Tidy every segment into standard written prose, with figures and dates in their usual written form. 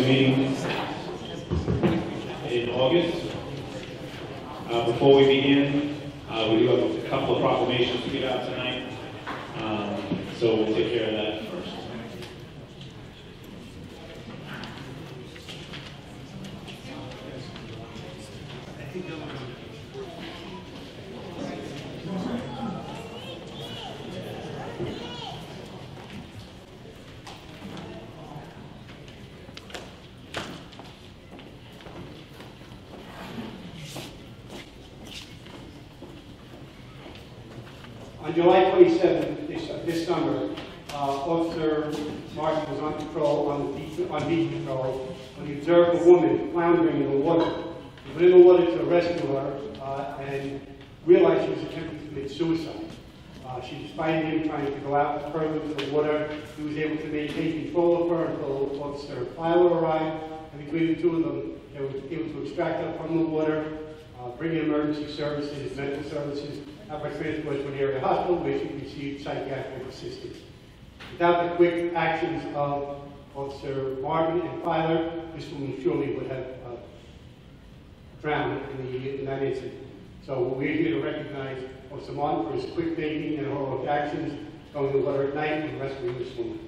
meeting in August. Before we begin, we do have a couple of proclamations to get out tonight, so we'll take care of that first. On July 27th this summer, Officer Martin was on patrol on beach patrol when he observed a woman floundering in the water. He went in the water to rescue her and realized she was attempting to commit suicide. She spied him trying to go out further into the water. He was able to maintain control of her until Officer Filer arrived, and between the two of them, they were able to extract her from the water, bring in emergency services, medical services, have her transported to an area hospital where she received psychiatric assistance. Without the quick actions of Officer Martin and Filer, this woman surely would have drowned in that incident. So we're here to recognize Officer Martin for his quick thinking and heroic actions, going to the water at night and rescuing this woman.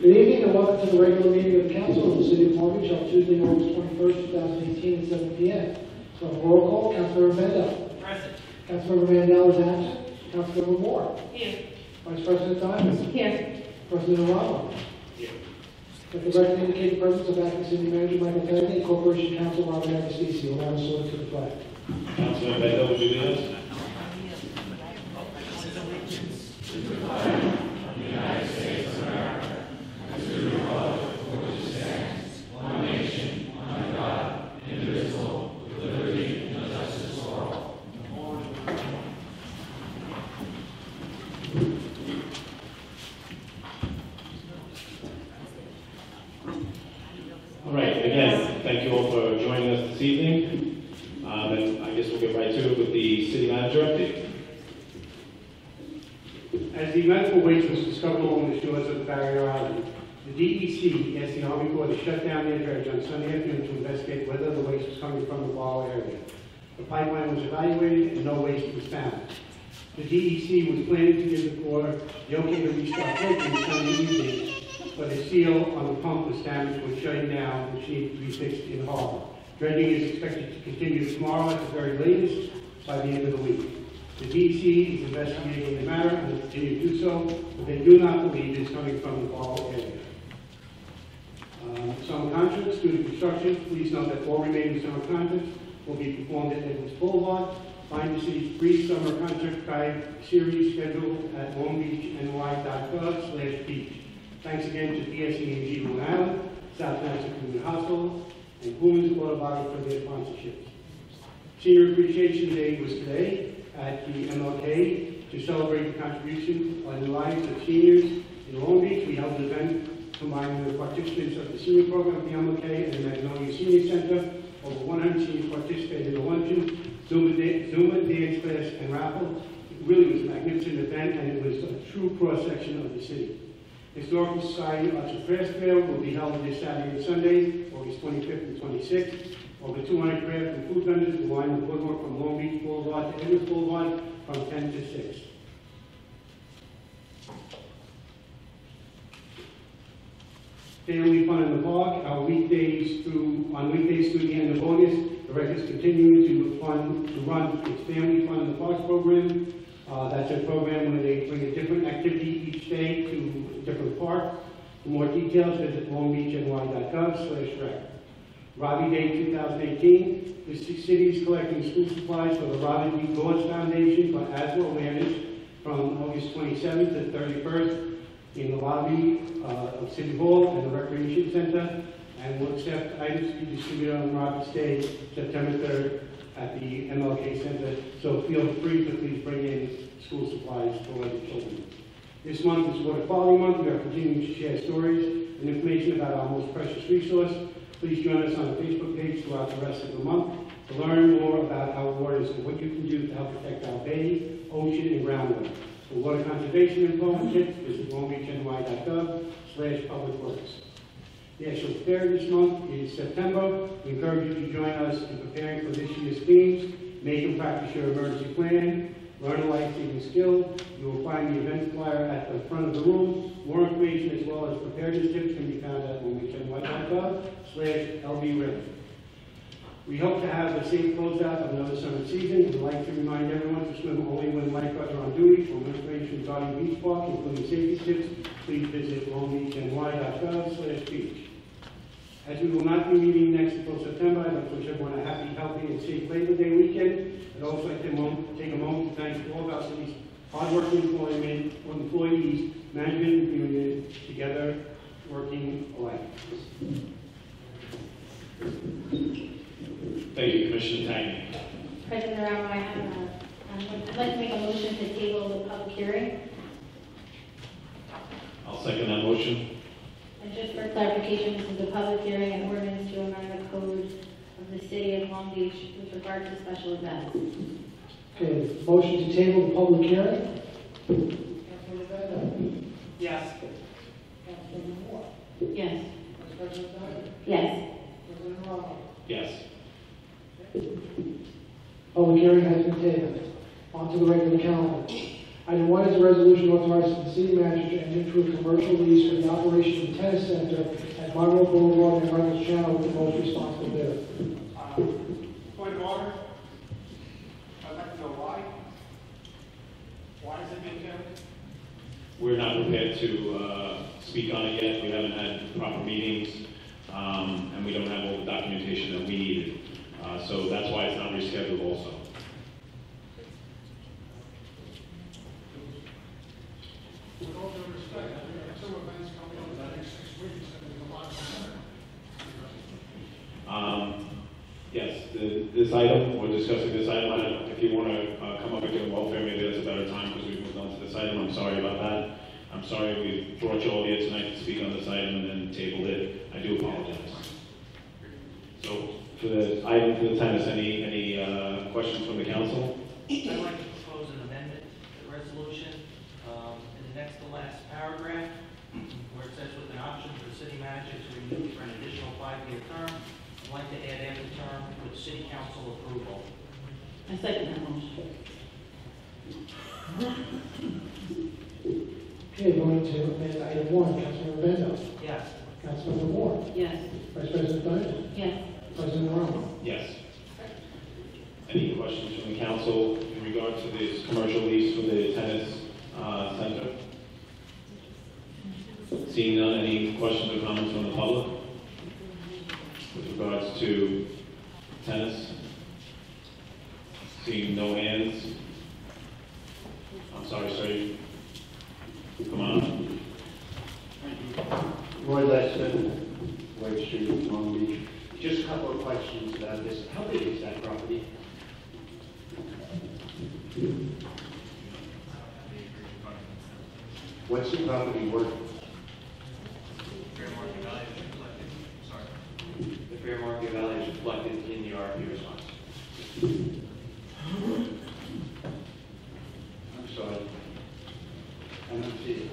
Good evening and welcome to the regular meeting of the Council of the City of Long Beach on Tuesday, August 21st, 2018 at 7 p.m. So roll call, Councilmember Mandel. Present. Councilmember Mandel is absent. Councilmember Moore. Here. Vice President Diamond. Here. President Aramo. Here. Let the record indicate the presence of acting City Manager Michael Tagney and Corporation Counsel Robert Agostisi. Will now salute to the flag. Councilman Mandel, would you lead us? All right, again, thank you all for joining us this evening. And I guess we'll get right to it with the City Manager update. As the medical waste was discovered along the shores of the Barrier Island, the DEC asked the Army Corps to shut down their dredge on Sunday afternoon to investigate whether the waste was coming from the Boulevard area. The pipeline was evaluated and no waste was found. The DEC was planning to give the Corps the okay to restart dredging Sunday evening, but a seal on the pump was damaged when shutting down, which needed to be fixed in harbor. Dredging is expected to continue tomorrow at the very latest by the end of the week. The DEC is investigating the matter and will continue to do so, but they do not believe it is coming from the Boulevard area. Summer contracts due to construction. Please note that all remaining summer contracts will be performed at Reynolds Boulevard. Find the city's free summer contract guide series scheduled at longbeachny.gov/beach. Thanks again to PSE&G Long Island, South National Community Hospital, and Women's Water Body for their sponsorships. Senior Appreciation Day was today at the MLK to celebrate the contribution on the lives of seniors in Long Beach. We held an event combining the participants of the senior program at the MLK and the Magnolia Senior Center. Over 100 seniors participated in the luncheon, Zumba dance class, and raffle. It really was a magnificent event, and it was a true cross-section of the city. Historical Society Arts and Crafts Fair will be held this Saturday and Sunday, August 25th and 26th. Over 200 craft and food vendors will line the boardwalk from Long Beach Boulevard to Edwards Boulevard from 10 to 6. Family fun in the park. On weekdays through the end of August, The rec is continuing to run its Family Fun in the Parks program. That's a program where they bring a different activity each day to a different park. For more details, visit longbeachny.gov/rec. Robbie Day 2018, the city is collecting school supplies for the LongBeachCOA Foundation for asthma awareness from August 27th to 31st in the lobby of City Hall and the Recreation Center, and will accept items to be distributed on Robbie's Day, September 3rd, at the MLK Center. So feel free to please bring in school supplies for the children. This month is Water Quality Month. We are continuing to share stories and information about our most precious resource. Please join us on the Facebook page throughout the rest of the month to learn more about our waters and what you can do to help protect our bay, ocean, and groundwater. For water conservation info and tips, visit longbeachny.gov/public works. The actual fair this month is September. We encourage you to join us in preparing for this year's themes. Make and practice your emergency plan. Learn a life-saving skill. You will find the event flyer at the front of the room. More information as well as preparedness tips can be found at longbeachny.gov/LBRIF. We hope to have a safe closeout of another summer season. We'd like to remind everyone to swim only when lifeguards are on duty. For more information regarding Beach Park, including safety tips, please visit longbeachny.gov/beach. As we will not be meeting next until September, I'd like to wish everyone a happy, healthy, and safe Labor Day weekend. I'd also like to take a moment to thank all of our city's hardworking employees, management, and community, together working alike. Thank you, Commissioner Tang. President Aramo, I'd like to make a motion to table the public hearing. I'll second that motion. And just for clarification, this is a public hearing and ordinance to amend the code of the city of Long Beach with regard to special events. Okay, motion to table the public hearing. Councilmember Bendo. Yes. Councilmember Moore. Yes. Vice President Dyer. Yes. President Aramo. Yes. Public hearing has been tabled. On to the regular calendar. Item 1 is a resolution authorizing the city manager to enter into a commercial lease for the operation of the tennis center at Monroe, Boulevard, and Reynolds Channel with the most responsible bidder. Point of order. I'd like to know why. Why is it being tabled? We're not prepared to speak on it yet. We haven't had proper meetings, and we don't have all the documentation that we needed. So that's why it's not rescheduled also. With all due respect, we have 2 events coming up in the next 6 weeks, and there's a lot of them. Yes, this item, we're discussing this item. If you want to come up again, welfare, maybe that's a better time because we've moved on to this item. I'm sorry about that. I'm sorry we brought you all here tonight to speak on this item and then tabled it. I do apologize. So for the item for the tennis, any questions from the council? I'd like to propose an amendment to the resolution in the next to last paragraph where it says with an option for the city manager to renew for an additional 5-year term. I'd like to add after term with city council approval. I second that motion. Okay, going to amend item 1. Councilmember Bendo. Yes. Councilmember Moore. Yes. Vice President Dyer. Yes. President Aramo. Yes. Any questions from the council in regard to this commercial lease for the tennis center? Seeing none, any questions or comments from the public with regards to tennis? Seeing no hands? I'm sorry, sir. Come on. Roy Lester, White Street, Long Beach. Just a couple of questions about this. How big is that property? What's the property worth? Fair market value is reflected. Sorry. The fair market value is reflected in the RFP response. I'm sorry. I don't see it.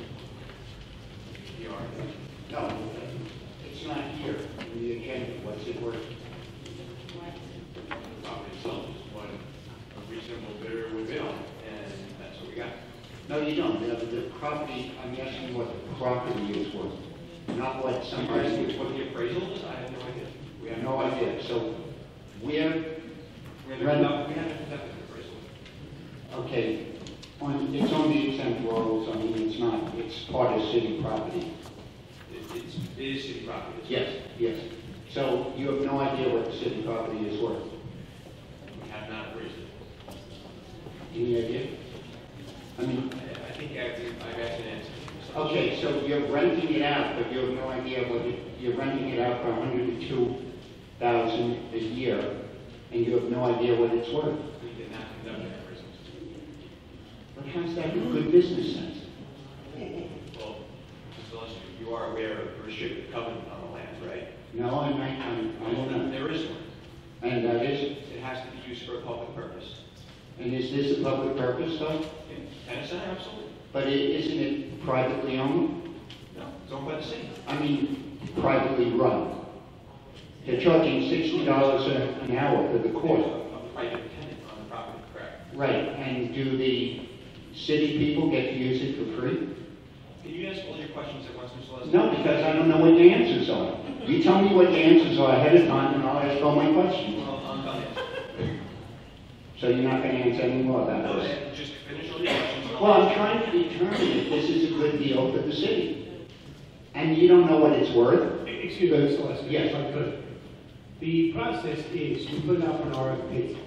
The RFP. No, it's not here in the agenda. What's it worth? The property itself is what a reasonable bidder would bid on, and that's what we got. No, you don't. The property, I'm asking what the property is worth, not what somebody. What the appraisal is, I have no idea. We have no idea. So where We haven't conducted the first one. Okay, it's on the exempt roads, I mean, it's not, it's part of city property. It is city property. Yes, yes. So you have no idea what the city property is worth? We have not raised it. Any idea? I mean, I think I've asked an answer. okay, so you're renting it out, but you have no idea what you're renting it out for $102,000 a year, and you have no idea what it's worth. We did not conduct an appraisal. But how's that a good business sense? Well, Mr. Lester, you are aware of the restricted covenant on the land, right? No, I don't know. There is one. And that is, It has to be used for a public purpose. and is this a public purpose though? In Tennis Center, absolutely. But isn't it privately owned? No, it's owned by the city. I mean, privately run. They're charging $60 an hour for the court. A private tenant on the property, correct? Right, and do the city people get to use it for free? Can you ask all your questions at once, Mr. Lester? No, because I don't know what the answers are. You tell me what the answers are ahead of time, and I'll ask all my questions. Well, I'm done. So you're not going to answer any more about No, this? just finish all your questions. Well, I'm trying to determine if this is a good deal for the city. And you don't know what it's worth? Excuse me, Mr. Lester, Yes. if I could. The process is, we put out an RFP.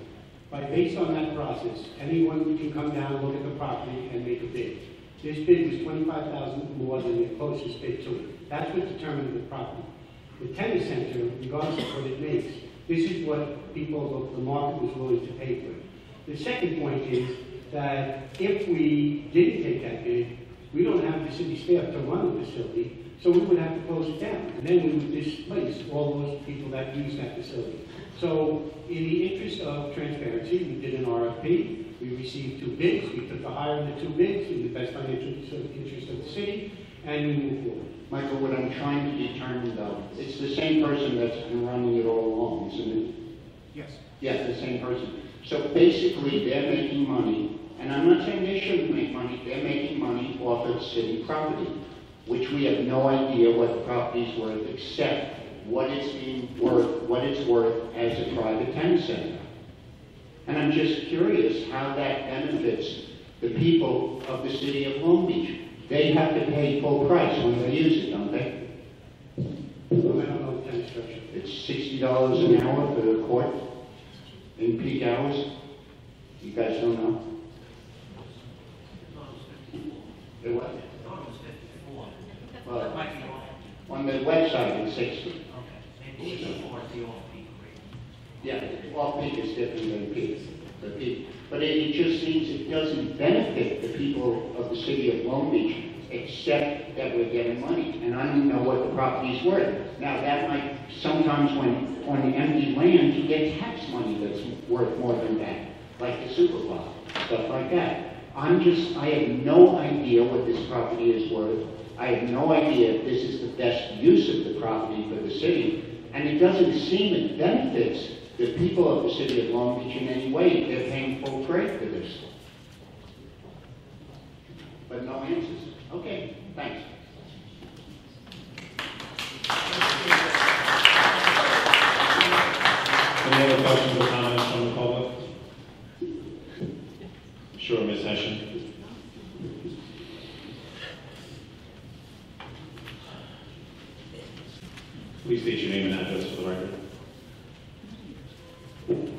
Based on that process, anyone can come down, look at the property, and make a bid. This bid was $25,000 more than the closest bid to it. That's what determined the property. The tennis center, regardless of what it makes, this is what people, the market was willing to pay for it. The second point is that if we didn't take that bid, we don't have the city staff to run the facility, so we would have to close it down. And then we would displace all those people that use that facility. So in the interest of transparency, we did an RFP. We received 2 bids. We took the higher of the 2 bids in the best financial interest of the city, and we moved forward. Michael, what I'm trying to determine though, it's the same person that's been running it all along, isn't it? Yes. Yeah, the same person. So basically, they're making money, and I'm not saying they shouldn't make money, they're making money off of city property, which we have no idea what the property's worth, except what it's worth as a private tennis center. And I'm just curious how that benefits the people of the city of Long Beach. They have to pay full price when they use it, don't they? I don't know the tennis structure. It's $60 an hour for the court in peak hours. You guys don't know? They what? Well, That might be off. on the website it's 60. Okay, maybe 64 is the off-peak rate. Yeah, off-peak is different than peak. The peak. But it just seems it doesn't benefit the people of the city of Long Beach, except that we're getting money. And I don't know what the property's worth. Now, that might, sometimes when on the empty land, you get tax money that's worth more than that, like the super block, stuff like that. I have no idea what this property is worth. I have no idea if this is the best use of the property for the city. And it doesn't seem it benefits the people of the city of Long Beach in any way. They're paying full freight for this. But no answers. Okay, thanks. Any other questions or comments from the public? Sure, Ms. Hession. Please state your name and address for the record.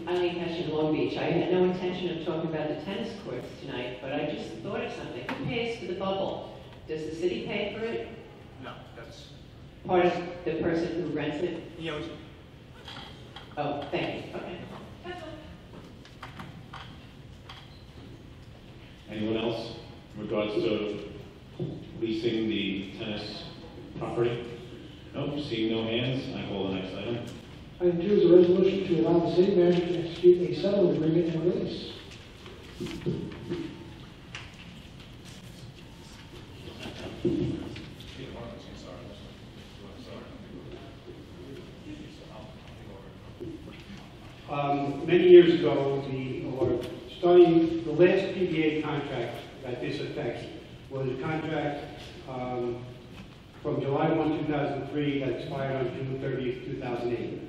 Eileen Hession, Long Beach. I had no intention of talking about the tennis courts tonight, but I just thought of something. Who pays for the bubble? Does the city pay for it? No, that's, Part of the person who rents it? he owns it. Oh, thank you. Okay. That's all. Anyone else in regards to leasing the tennis property? Nope, seeing no hands, I call the next item. Item 2 is a resolution to allow the city manager to execute a settlement agreement and release. Many years ago, starting the last PBA contract that this affects was a contract from July 1, 2003 that expired on June 30th, 2008.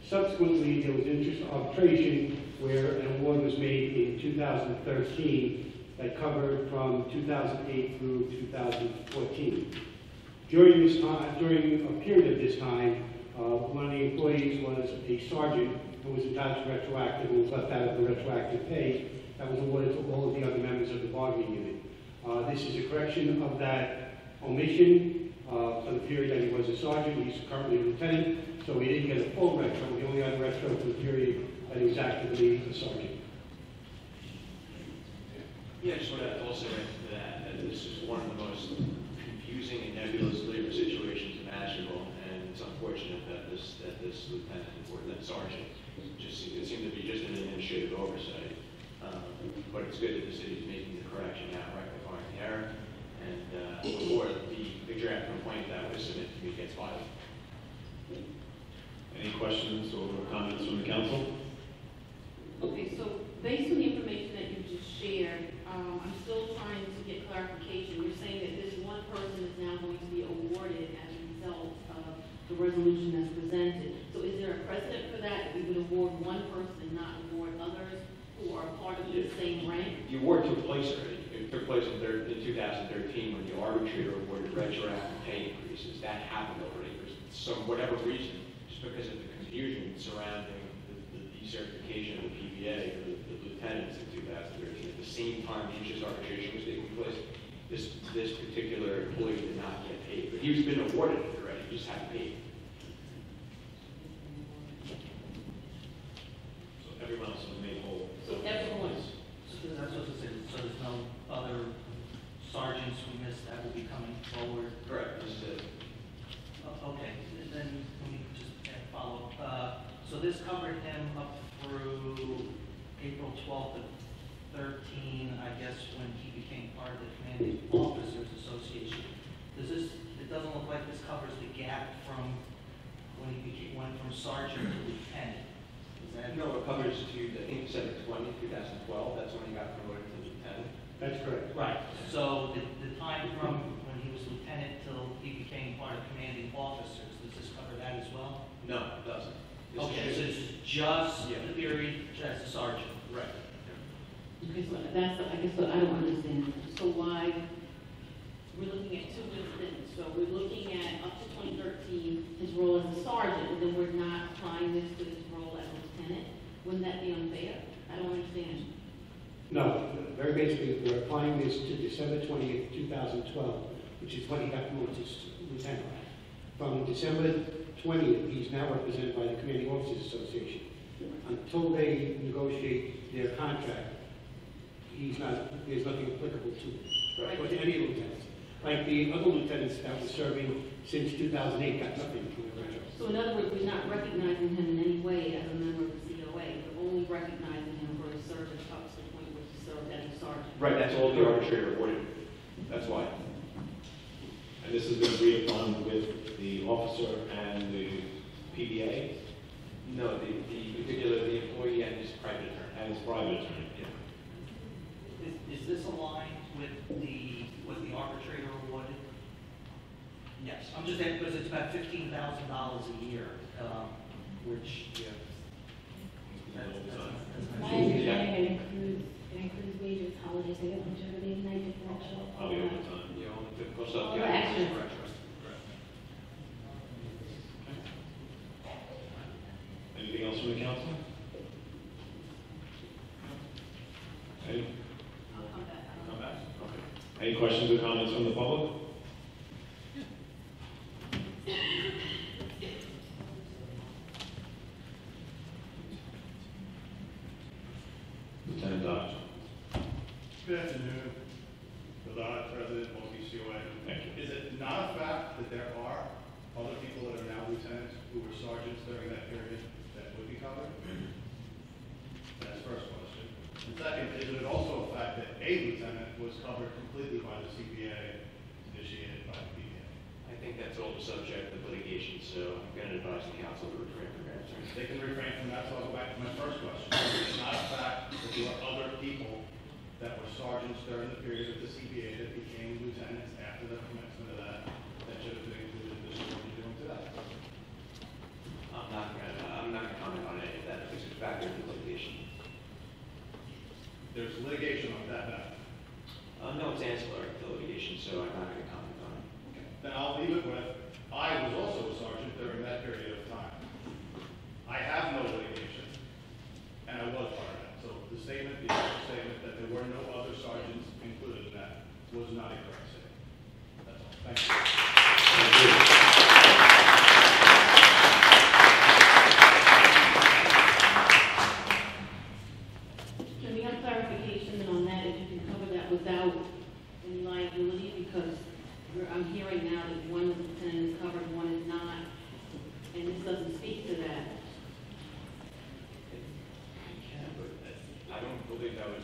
Subsequently, there was interest arbitration where an award was made in 2013 that covered from 2008 through 2014. During this time, during a period of this time, one of the employees was a sergeant who was entitled to retroactive and was left out of the retroactive pay that was awarded to all of the other members of the bargaining unit. This is a correction of that omission for the period that he was a sergeant. He's currently a lieutenant, so he didn't get a full retro. He only got a retro for the period that he was actively a sergeant. Yeah, I just want to also add to that this is one of the most confusing and nebulous labor situations imaginable, and it's unfortunate that this lieutenant or that sergeant it seemed to be just an administrative oversight. But it's good that the city is making the correction now, rectifying the error, and before the draft complaint that was submitted to me gets filed. Any questions or comments from the council? Okay, so based on the information that you just shared, I'm still trying to get clarification. You're saying that this one person is now going to be awarded as a result of the resolution that's presented. So is there a precedent for that? We would award one person and not award others who are part of the same rank? The award took place already. It took place in 2013 when the arbitrator awarded retroactive pay increases. That happened already. For some whatever reason, just because of the confusion surrounding the decertification of the PBA for the lieutenants in 2013. At the same time the just arbitration was taking place, this particular employee did not get paid. But he's been awarded it already, he just hadn't paid. So everyone else was made whole. So everyone. So that's what it says. So there's no other sergeants we missed that will be coming forward? Correct, this is it. Okay, then let me just follow up. So this covered him up through April 12th of 13, I guess, when he became part of the Commanding Officers Association. It doesn't look like this covers the gap from when he went from sergeant to lieutenant. Is that? No, it covers I think December 2012, that's when he got promoted to lieutenant. That's correct. Right. So the time from when he was lieutenant till he became part of commanding officers, does this cover that as well? No, it doesn't. This Okay, is so it's just Yeah. the period as a sergeant. right. Okay, so that's, I guess, what I don't understand. So why, we're looking at two different things. So we're looking at up to 2013, his role as a sergeant, and then we're not applying this to his role as a lieutenant. Wouldn't that be unfair? I don't understand. No, very basically, we're applying this to December 20th, 2012, which is when he got promoted to lieutenant. From December 20th, he's now represented by the Commanding Officers Association. Until they negotiate their contract, there's nothing applicable to him, Right. or to any lieutenants. Like the other lieutenants that were serving since 2008 got nothing from the retro. So in other words, we're not recognizing him in any way as a member of the COA. We're only recognizing him for his service up to the point where he served as a sergeant. Right, that's all the arbitrator awarded. That's why. And this has been agreed upon with the officer and the PBA No, the employee and his private attorney. and his private attorney. Is this aligned with what the arbitrator awarded? Yes. I'm just saying because it's about $15,000 a year, which, yeah. My understanding it includes wages, holidays, they get longevity, night differential. Probably overtime. You know, the cost All of the extras. Anything else from the council? Any? I'll come back. Come back. Okay. Any questions or comments from the public? Lieutenant Dodge. Good afternoon, President, LongBeachCOA. Thank you. Is it not a fact that there are other people that are now lieutenants who were sergeants during that period that would be covered? That's the first question. And second, is it also a fact that a lieutenant was covered completely by the CPA initiated by the PBA? I think that's all the subject of litigation, so I'm going to advise the council to refrain from answering. They can refrain from that, so I'll go back to my first question. Is it not a fact that there were other people that were sergeants during the period of the CPA that became lieutenants after the commencement of that should have been included in this, what you're doing today? I'm not going to comment on any of that, if it's a factor in the litigation. There's litigation on that matter. No, it's ancillary to litigation, so I'm not going to comment on it. Okay. Then I'll leave it with, I was also a sergeant during that period of time. I have no litigation, and I was part of that. So the statement, the official statement that there were no other sergeants included in that was not a correct statement. That's all. Thank you. Can we have clarification then on that, if you can cover that without any liability? Because I'm hearing now that one of the tenants is covered, one is not, and this doesn't speak to that. I can, but I don't believe that was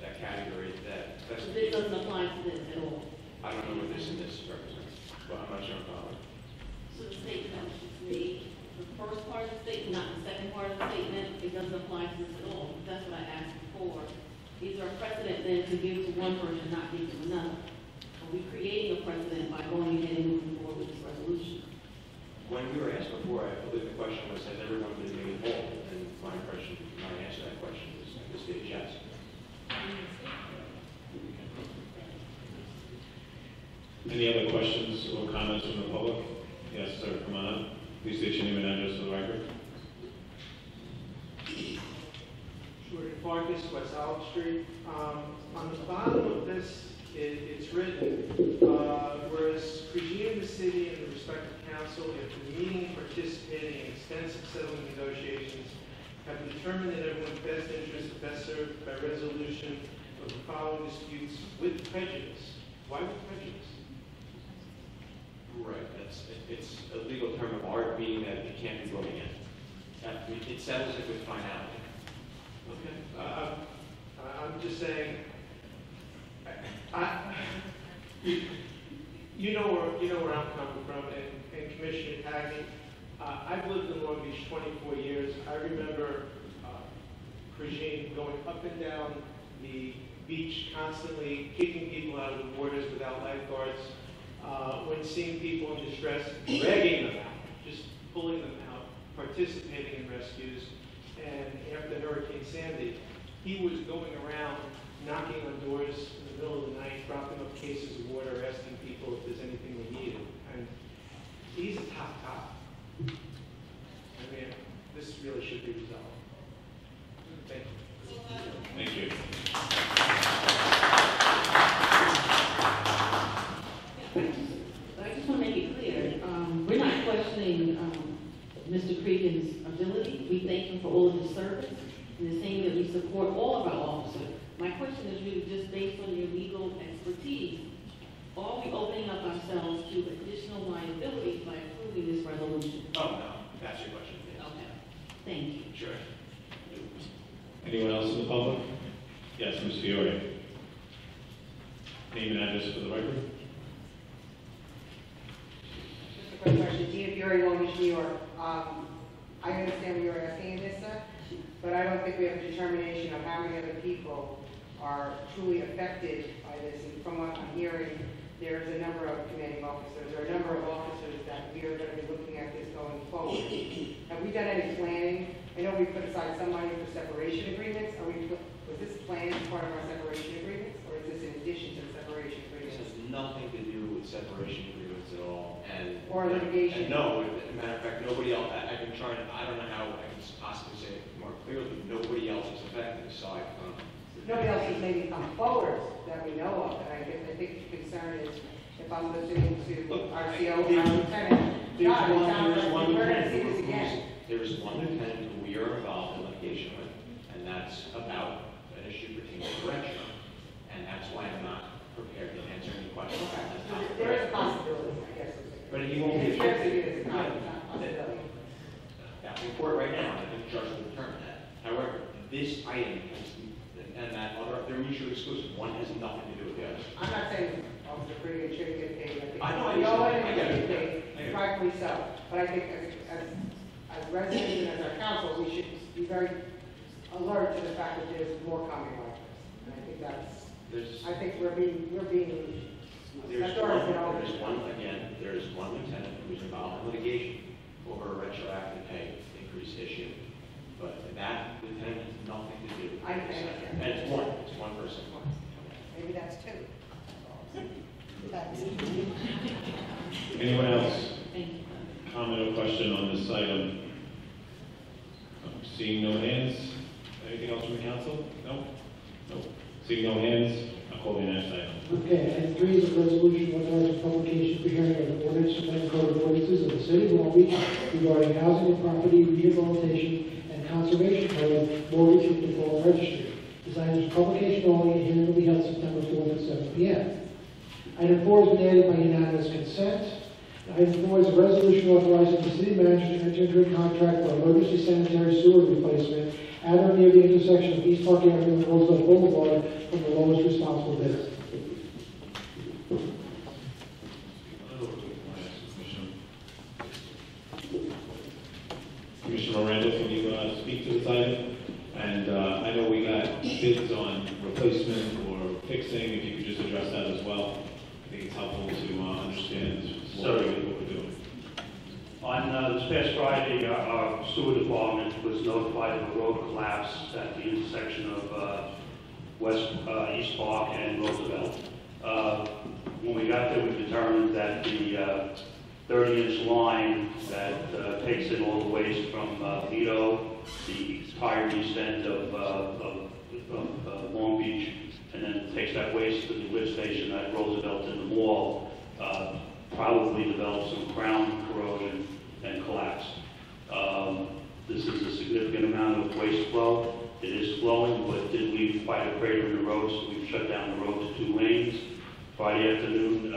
that category, that's. So this doesn't apply to this at all. I don't know what this and this represents, but I'm not sure I'm following. So the statement that was just made, the first part of the statement, not the second part of the statement, it doesn't apply to this at all. That's what I asked before. Is there a precedent then to give to one person, not give to another? Are we creating a precedent by going ahead and moving forward with this resolution? When we were asked before, I believe the question was, has everyone been made whole? And my impression, my answer to that question is, at this stage, yes. Any other questions or comments from the public? Yes, sir, come on up. Please state your name and address for the record. Jordan Farkas, West Olive Street. On the bottom of this, it's written, whereas Regina, the city, and the respective council, after meeting, participating in extensive settlement negotiations, have determined that everyone's best interests are best served by resolution of the following disputes with prejudice. Why with prejudice? Right, it's a legal term of art, meaning that it can't be brought again. It settles it with finality. Okay. I'm just saying, you know where I'm coming from, and Commissioner Tagney, I've lived in Long Beach 24 years. I remember Regine going up and down the beach constantly, kicking people out of the waters without lifeguards. When seeing people in distress, dragging them out, just pulling them out, participating in rescues. And after Hurricane Sandy, he was going around knocking on doors in the middle of the night, dropping up cases of water, asking people if there's anything they needed. And he's a top cop. I mean, this really should be resolved. Thank you. Thank you. I just want to make it clear, we're not questioning Mr. Cregan's ability. We thank him for all of his service, and the same that we support all of our officers. My question is really just based on your legal expertise. Are we opening up ourselves to additional liability by approving this resolution? Oh, no, that's your question. Yes. Okay, thank you. Sure. Anyone else in the public? Yes, Ms. Fiore. Name and address for the record. Just a quick question. Gina Fiore, Long Beach, New York. I understand what you're asking in this, sir, but I don't think we have a determination of how many other people are truly affected by this. And from what I'm hearing, there's a number of commanding officers, or a number of officers that we are going to be looking at this going forward. Have we done any planning? I know we put aside some money for separation agreements. Was this planned as part of our separation agreements, or is this in addition to the separation This agreements? has nothing to do with separation agreements at all, and. Or litigation? And no, as a matter of fact, nobody else, I've been trying, I don't know how I can possibly say it more clearly, nobody else is affected aside from. Nobody else has maybe come forward that we know of, and I think the concern is, if I'm listening to our CO and our lieutenant, God, it sounds like we're going to see this again. There is one lieutenant who we are involved in litigation with, and that's about an issue pertaining to retro, and that's why I'm not prepared to answer any questions. That's not There is a correct. possibility, I guess. But he won't be It's affected. not a possibility. That's in court right now, and I think the judge will determine that. However, this item has, and that other, they're mutually exclusive. One has nothing to do with the other. I'm not saying Officer Freeman shouldn't get paid. I know, I We all understand. I get get it. paid, I get it. rightfully so. But I think as residents and as our council, we should be very alert to the fact that there's more coming like this. And I think I think we're being, There's one lieutenant who's involved in litigation over a retroactive pay increase issue. But that, the tenant has nothing to do. I understand. And it's one person. Maybe that's two. That's. Anyone else? Thank you. Comment or question on this item? Seeing no hands, anything else from the council? No? No. Seeing no hands, I'll call the next item. Okay, item 3 is a resolution authorizing publication for hearing of the ordinance and code of ordinances of the city of Long Beach regarding housing and property rehabilitation and conservation code, mortgage with default registry. This item is publication only, and hearing will be held September 4th at 7 p.m. Item 4 has been added by unanimous consent. Item 4 is a resolution authorizing the city manager to enter into a contract for emergency sanitary sewer replacement at or near the intersection of East Park Avenue and Roosevelt Boulevard from the lowest responsible bidder. Commissioner Miranda, can you speak to this item? And I know we got bids on replacement or fixing, if you could just address that as well. I think it's helpful to understand what we're doing. On this past Friday, our sewer department was notified of a road collapse at the intersection of East Park and Roosevelt. When we got there, we determined that the 30-inch line that takes in all the waste from Lido, the entire east end of Long Beach, and then takes that waste to the lift station at Roosevelt in the mall, probably developed some ground corrosion and collapsed. This is a significant amount of waste flow. It is flowing, but did leave quite a crater in the road, so we've shut down the road to 2 lanes. Friday afternoon,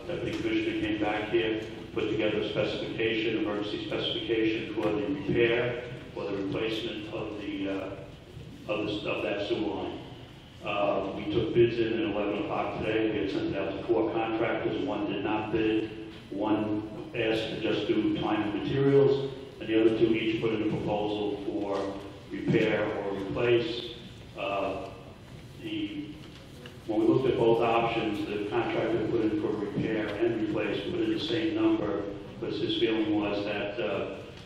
Deputy Commissioner came back here, put together a specification, emergency specification for the repair or the replacement of that sewer line. We took bids in at 11 o'clock today. We had sent it out to 4 contractors. 1 did not bid. 1 asked to just do time and materials, and the other 2 each put in a proposal for repair or replace. When we looked at both options, the contractor put in for repair and replace, put in the same number, because his feeling was that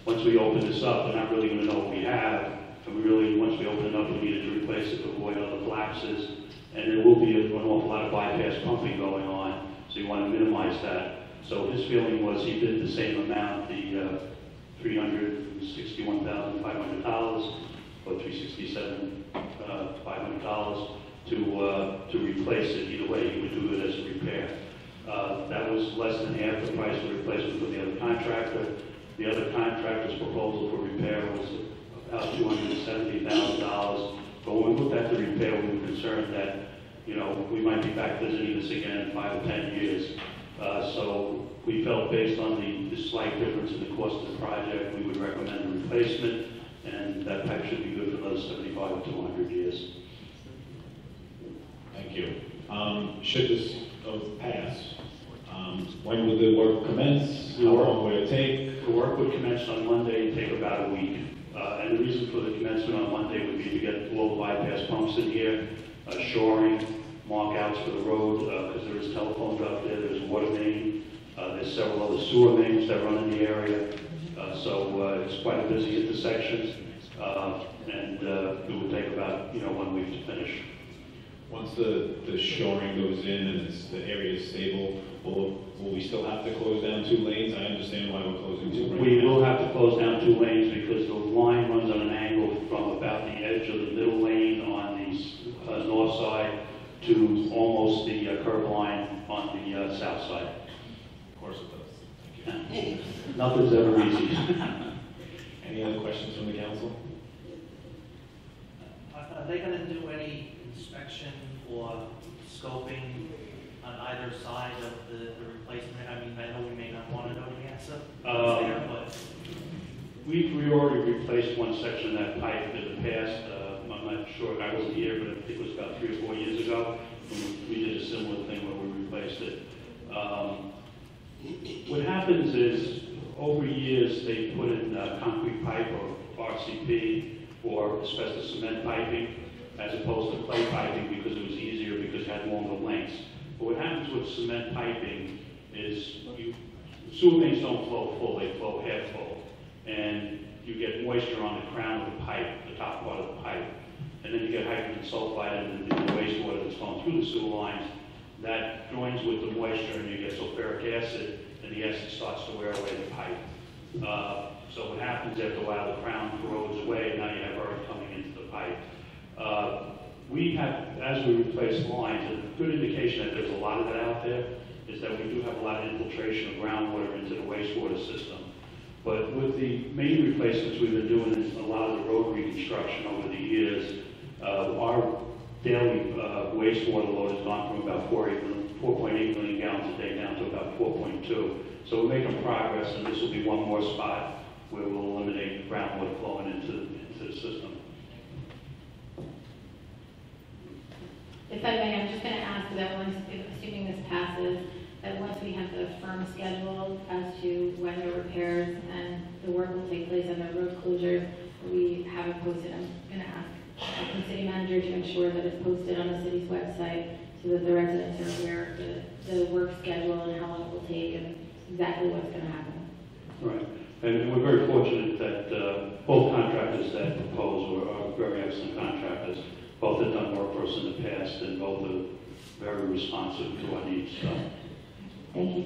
once we open this up, they're not really going to know what we have, and once we open it up, we needed to replace it to avoid other collapses, and there will be an awful lot of bypass pumping going on, so you want to minimize that. So his feeling was he bid the same amount, the $361,500 or $367,500 to replace it. Either way, he would do it as a repair. That was less than half the price of replacement for the other contractor. The other contractor's proposal for repair was about $270,000. But when we looked at the repair, we were concerned that, we might be back visiting this again in 5 or 10 years. So we felt based on the slight difference in the cost of the project, we would recommend a replacement, and that pipe should be good for another 75 to 100 years. Thank you. Should this pass, when would the work commence? How long would it take? The work would commence on Monday and take about a week. And the reason for the commencement on Monday would be to get all the bypass pumps in here, shoring, mark outs for the road, because there is telephones up there, there's a water main, there's several other sewer mains that run in the area. So it's quite a busy intersection, and it would take about 1 week to finish. Once the shoring goes in and the area is stable, will we still have to close down 2 lanes? I understand why we're closing 2 right We now. will have to close down 2 lanes because the line runs on an angle from about the edge of the middle lane on the north side to almost the curb line on the south side. Of course it does. Thank you. Nothing's ever easy. Any other questions from the council? Are they going to do any inspection or scoping on either side of the replacement? I mean, I know we may not want to know the answer there, but We already replaced one section of that pipe in the past. I'm not sure, I wasn't here, but I think it was about 3 or 4 years ago. We did a similar thing where we replaced it. What happens is, over years, they put in concrete pipe or RCP or asbestos cement piping as opposed to clay piping because it was easier because it had longer lengths. But what happens with cement piping is sewer mains don't flow full, they flow half full. And you get moisture on the crown of the pipe, the top part of the pipe, and then you get hydrogen sulfide in the wastewater that's going through the sewer lines. That joins with the moisture, and you get sulfuric acid, and the acid starts to wear away the pipe. So what happens after a while, the crown corrodes away, and now you have earth coming into the pipe. We have, as we replace lines, a good indication that there's a lot of that out there is that we do have a lot of infiltration of groundwater into the wastewater system. But with the main replacements we've been doing in a lot of the road reconstruction over the years, our daily wastewater load has gone from about 4.8 million gallons a day down to about 4.2. So we're making progress, and this will be one more spot where we'll eliminate groundwater flowing into the system. If I may, I'm just going to ask that once, assuming this passes, that once we have the firm schedule as to when the repairs and the work will take place and the road closure, we have it posted. I'm going to ask the city manager to ensure that it's posted on the city's website so that the residents are aware of the work schedule and how long it will take and exactly what's going to happen. Right. And we're very fortunate that both contractors that propose are very excellent contractors. Both have done work for us in the past, and both are very responsive to our needs. So. Thank you.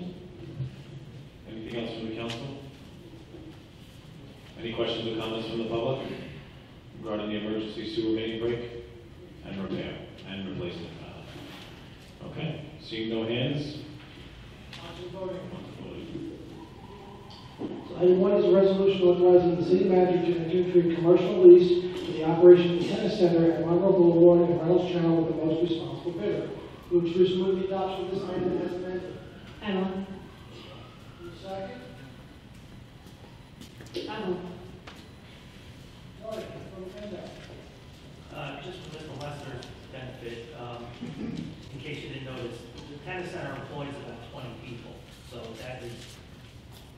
Anything else from the council? Any questions or comments from the public regarding the emergency sewer main break and repair and replacement? Okay, seeing no hands. So item 1 is a resolution authorizing the city manager to enter into a commercial lease for the operation of the tennis center at Monroe Boulevard and Reynolds Channel with the most responsible bidder. Who would choose to move the adoption of this item as amended? I will. Second. I will. Sorry, Councilmember Mandel. Just for the lesser benefit, in case you didn't notice, the tennis center employs about 20 people, so that is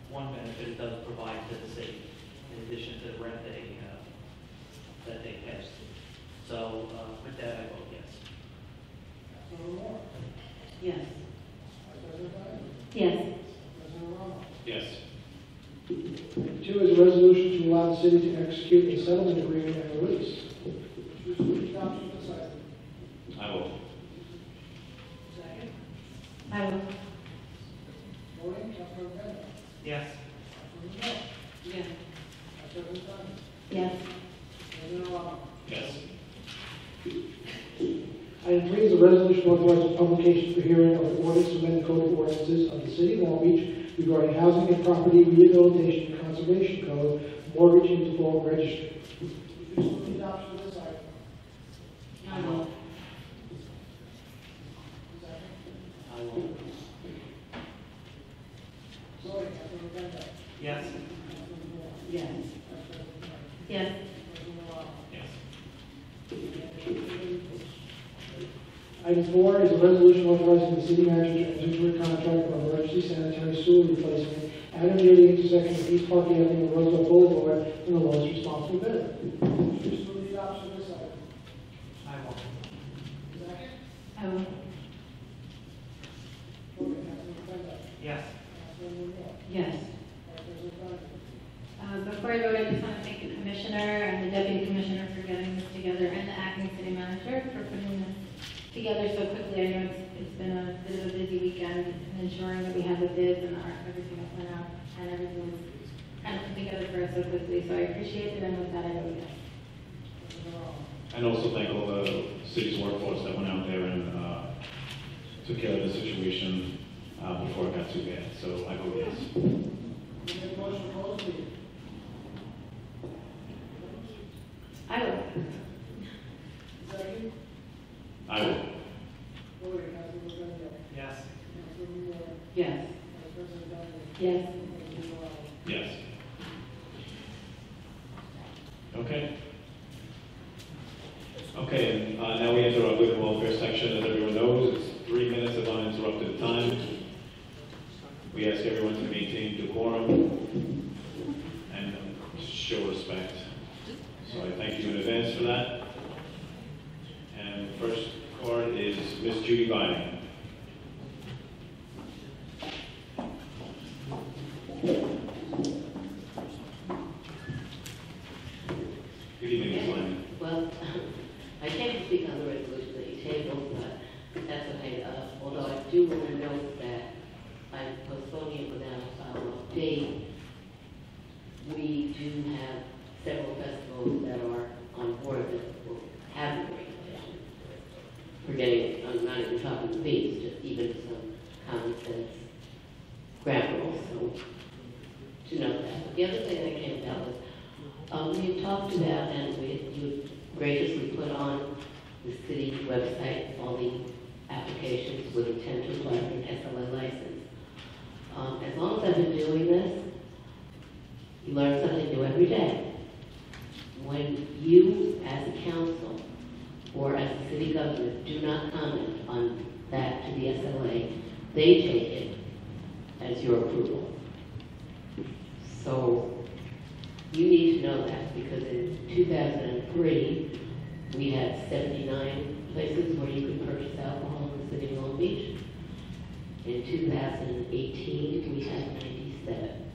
one benefit it does provide to the city, in addition to the rent that they pay. So with that, I vote yes. Councilmember Moore. Yes. Vice President Biden. Yes. President Obama. Yes. Item 2 is a resolution to allow the city to execute a settlement agreement and release. Choose to move the adoption of this item. I will. Second. I will. Voting, Councilmember Mandel. Yes. Councilmember Moore. Yes. Vice President Biden. Yes. President Obama. Yes. Item 3 is a resolution authorizing publication for hearing of the ordinance to amend the code of ordinances of the city of Long Beach regarding housing and property rehabilitation and conservation code, mortgage and default registry. Please move the adoption of this item. I will. Second. I will. Voting, Councilmember Mandel. Yes. Councilmember Moore. Yes. Vice President Biden. Yes. President Obama. Yes. Item 4 is a resolution authorizing the city manager to enter into a contract for emergency sanitary sewer replacement at or near the intersection of East Park Avenue and Roosevelt Boulevard in the lowest responsible bidder. Please move the adoption of this item. I will. Second. I will. Voting, Councilmember Mandel. Yes. Councilmember Moore. Yes. Vice President Biden. Before I vote, I just want to thank the commissioner and the deputy commissioner for getting this together and the acting city manager for putting this together so quickly. I know it's been a bit of a busy weekend and ensuring that we have the bids and everything that went out and everything was kind of put together for us so quickly. So I appreciate it, and with that, I vote yes. And also thank all the city's workforce that went out there and took care of the situation before it got too bad. So I vote yes. Make a motion to close the meeting. I will. Second. I will. Voting, Councilmember Mandel. Yes. Councilmember Moore. Yes. Vice President Biden. Yes. President Obama. Yes. Okay. Okay, and now we enter our good and welfare section. As everyone knows, it's 3 minutes of uninterrupted time. We ask everyone to maintain decorum and show respect. So I thank you in advance for that. And the first card is Miss Judy Bynum. do want to note that by postponing it without a follow-up date, we do have several festivals that are on board that will have the regulation. Forgetting, I'm not even talking to these, just even some common sense grammar also to note that. But the other thing that came about was we had talked about, and you graciously put on the city website all the applications with intent to apply for an SLA license. As long as I've been doing this, you learn something new every day. When you, as a council or as a city government, do not comment on that to the SLA, they take it as your approval. So you need to know that, because in 2003, we had 79 places where you could purchase alcohol in the city of Long Beach. In 2018, we had 97.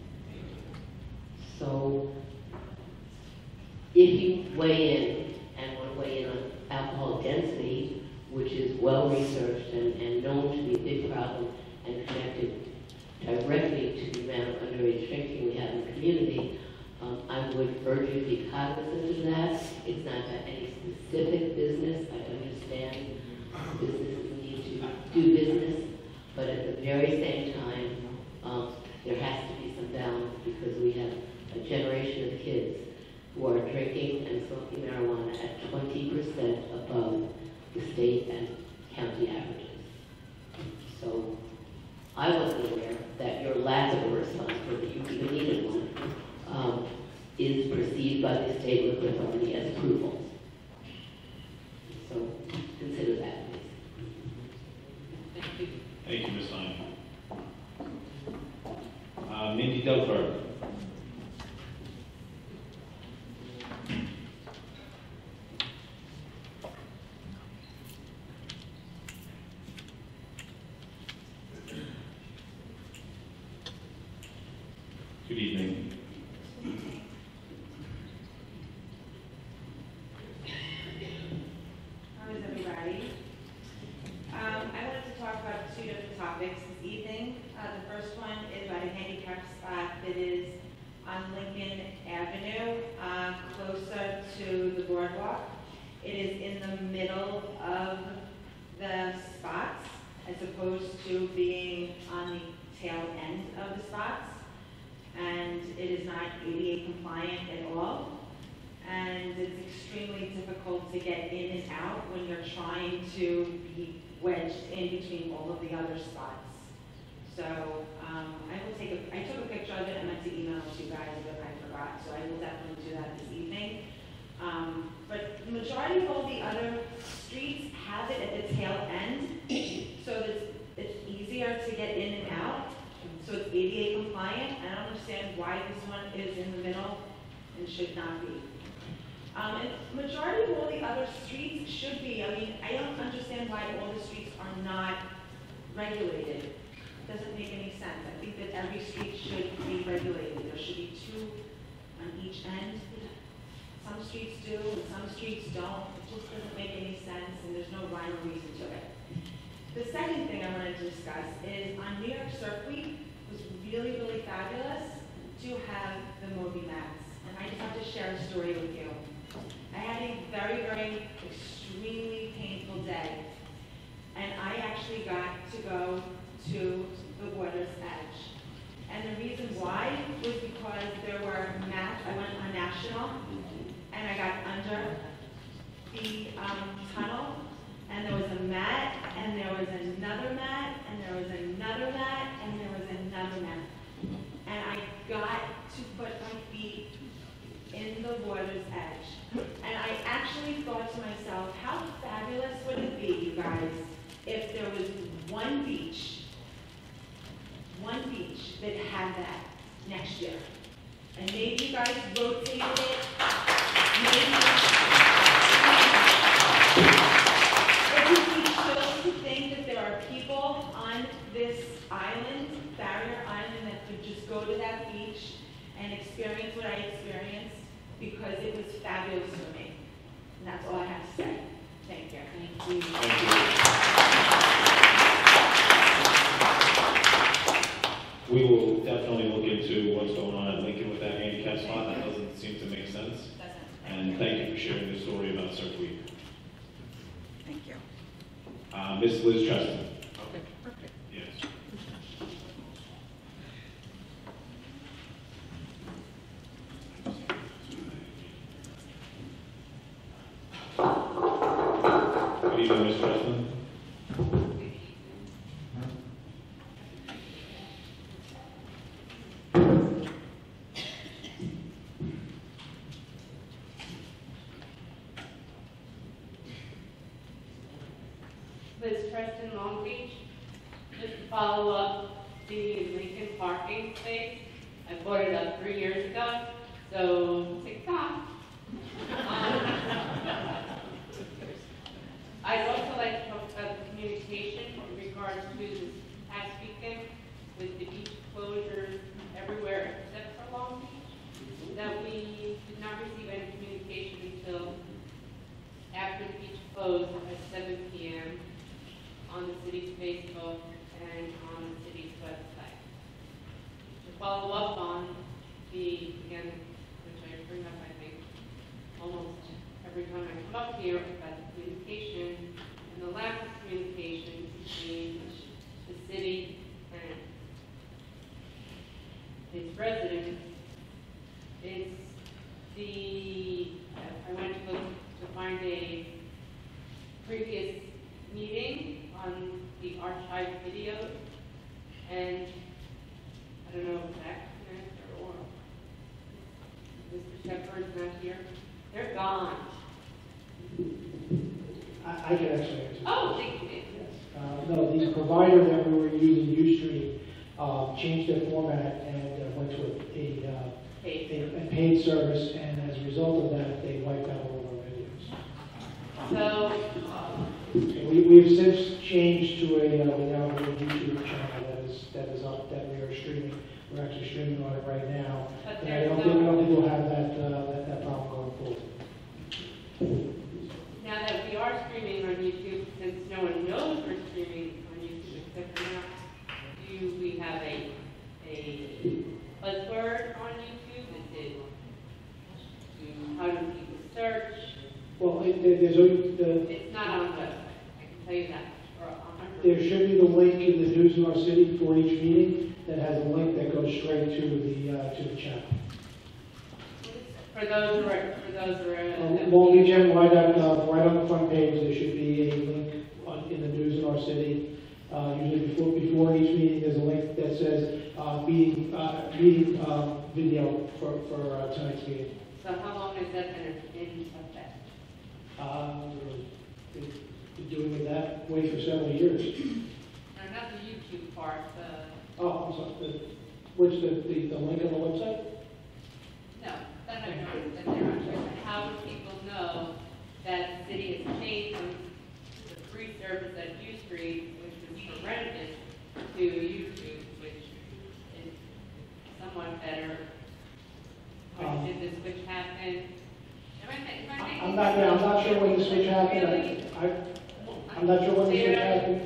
So if you weigh in and want to weigh in on alcohol density, which is well researched and known to be a big problem and connected directly to the amount of underage drinking we have in the community, I would urge you to be cognizant of that. It's not that any specific business. I understand businesses need to do business, but at the very same time, there has to be some balance, because we have a generation of kids who are drinking and smoking marijuana at 20% above the state and county averages. So I wasn't aware that your lack of a response, or that you even needed one, is perceived by the state local authority as approval. So consider that, please. Thank you. Thank you, Ms. Stein. Mindy Delberg. Good evening. How is everybody? I wanted to talk about two different topics this evening. The first one is about a handicap spot that is on Lincoln Avenue, closer to the boardwalk. It is in the middle of the spots, as opposed to being on the tail end of the spots. And it is not ADA compliant at all. And it's extremely difficult to get in and out when you're trying to be wedged in between all of the other spots. So I took a picture of it. I meant to email it to you guys, but I forgot. So I will definitely do that this evening. But the majority of all the other streets have it at the tail end, so that it's easier to get in and out. So it's ADA compliant. I don't understand why this one is in the middle and should not be. And majority of all the other streets should be. I mean, I don't understand why all the streets are not regulated. It doesn't make any sense. I think that every street should be regulated. There should be two on each end. Some streets do, and some streets don't. It just doesn't make any sense, and there's no rhyme or reason to it. The second thing I wanted to discuss is on New York Surf Week, it was really, really fabulous to have the movie mats. And I just have to share a story with you. I had a very, very extremely painful day. And I actually got to go to the water's edge. And the reason why was because there were mats. I went on National, and I got under the tunnel, and there was a mat, and there was another mat, and there was another mat, and there was another mat. And I got to put my feet in the water's edge. And I actually thought to myself, how fabulous would it be, you guys, if there was one beach that had that next year. And maybe you guys rotated it. Maybe it would be chilling to think that there are people on this island, Barrier Island, that could just go to that beach and experience what I experienced, because it was fabulous for me. And that's all I have to say. Thank you. Thank you. Miss Liz Treston. Okay, perfect. Yes. Good evening, Ms. Treston. Liz Preston, Long Beach. Just to follow up, the Lincoln parking space. I bought it up 3 years ago, so TikTok. I'd also like to talk about the communication in regards to this past weekend with the beach closures everywhere except for Long Beach. That we did not receive any communication until after the beach closed at 7 p.m. on the city's Facebook and on the city's website. To follow up on the, again, which I bring up, I think, almost every time I come up here about the communication and the lack of communication between the city and its residents. It's the, I went to look to find a previous meeting on the archived videos, and I don't know if Zach can answer or Mr. Shepard's not here. They're gone. I can actually answer. Oh, thank you. Yes. No, the provider that we were using, Ustream, changed their format and went to a paid service, and as a result of that, they wiped out all of our videos. So, We've since changed to we now have a YouTube channel that is up, that we are streaming. We're actually streaming on it right now. But And I don't think we'll have that problem going forward. now that we are streaming on YouTube, since no one knows we're streaming on YouTube except for now, do we have a buzzword on YouTube? Is it, how do people search? Well, It's not on the website, I can tell you that. Or on there should be the link in the News in Our City for each meeting that has a link that goes straight to the channel. For those who are, LongBeachNY.gov, right on the front page, there should be a link in the News in Our City. Usually before each meeting, there's a link that says meeting video for tonight's meeting. so how long has that been in effect? Been doing it that way for several years. Now, not the YouTube part, Oh, I'm sorry. Which the link on the website? no, that I know that they're on there. How do people know that the city has changed from the free service at U Street, which was for residents, to YouTube, which is somewhat better? When did the switch happen? I'm not sure when the switch happened. I'm not sure when the switch happened,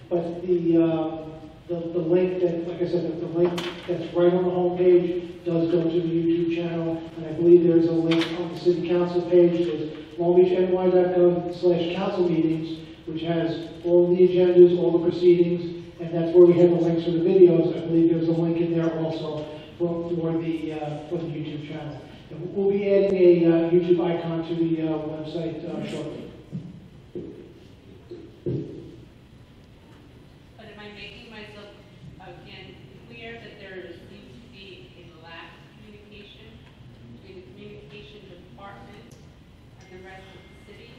but the link that, like I said, the link that's right on the homepage does go to the YouTube channel, and I believe there's a link on the city council page. There's LongBeachNY.gov/council meetings, which has all the agendas, all the proceedings, and that's where we have the links for the videos. I believe there's a link in there also for the YouTube channel. And we'll be adding a YouTube icon to the website shortly. But am I making myself, again, clear that there seems to be a lack of communication between the communication department and the rest of the city?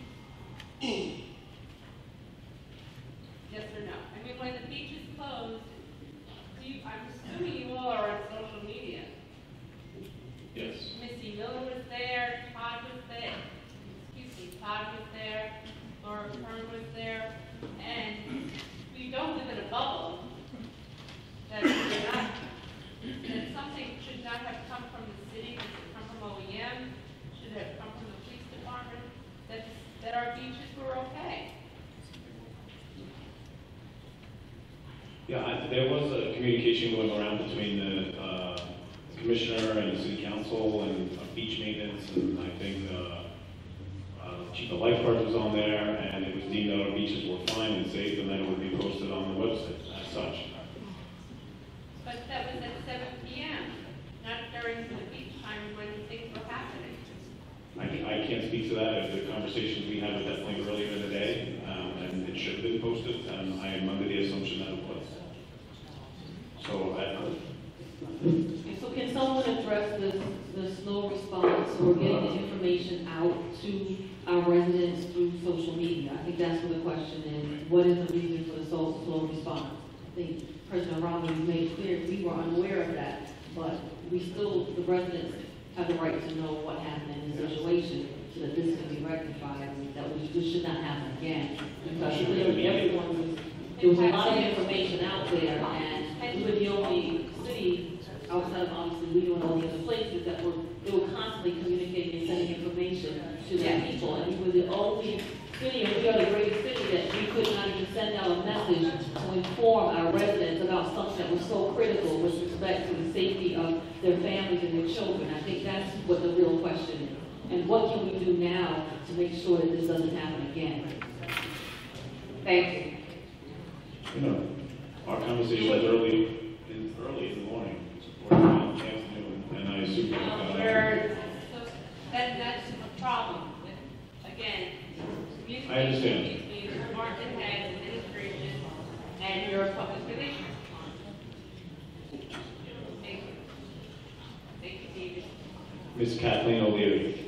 Yes or no? I mean, when the beach is closed, I'm assuming you all are on social media. Yes. Missy Miller was there, Todd was there, Todd was there, Laura Kern was there, and we don't live in a bubble. That something should not have come from the city, it should come from OEM, should have come from the police department, that our beaches were okay. Yeah, there was a communication going around between the commissioner and the city council and beach maintenance, and I think Chief of Lifeguards was on there, and it was deemed that our beaches were fine and safe, and then it would be posted on the website as such. But that was at 7 p.m., not during the beach time when things were happening. I can't speak to that. The conversations we had were definitely earlier in the day, and it should have been posted, and I am under the assumption that it was. So So can someone address the slow response or getting the information out to our residents through social media? I think that's what the question is. What is the reason for the slow response? I think President Romney made clear we were unaware of that, but the residents have the right to know what happened in this situation so that this can be rectified, and that this should not happen again. Because clearly there was a lot of information out there, and we were the only city outside of obviously Rio and all the other places that they were constantly communicating and sending information to their people, and we were the only city, and we are the greatest city, that we could not even send out a message to inform our residents about something that was so critical with respect to the safety of their families and their children. I think that's what the real question is. And what can we do now to make sure that this doesn't happen again? Thank you. You know, our conversation was early in the morning, or in the afternoon, and I assume That's a problem. Again, I understand. between the department head, administration, and your public relations. Thank you. Thank you, David. Ms. Kathleen O'Leary.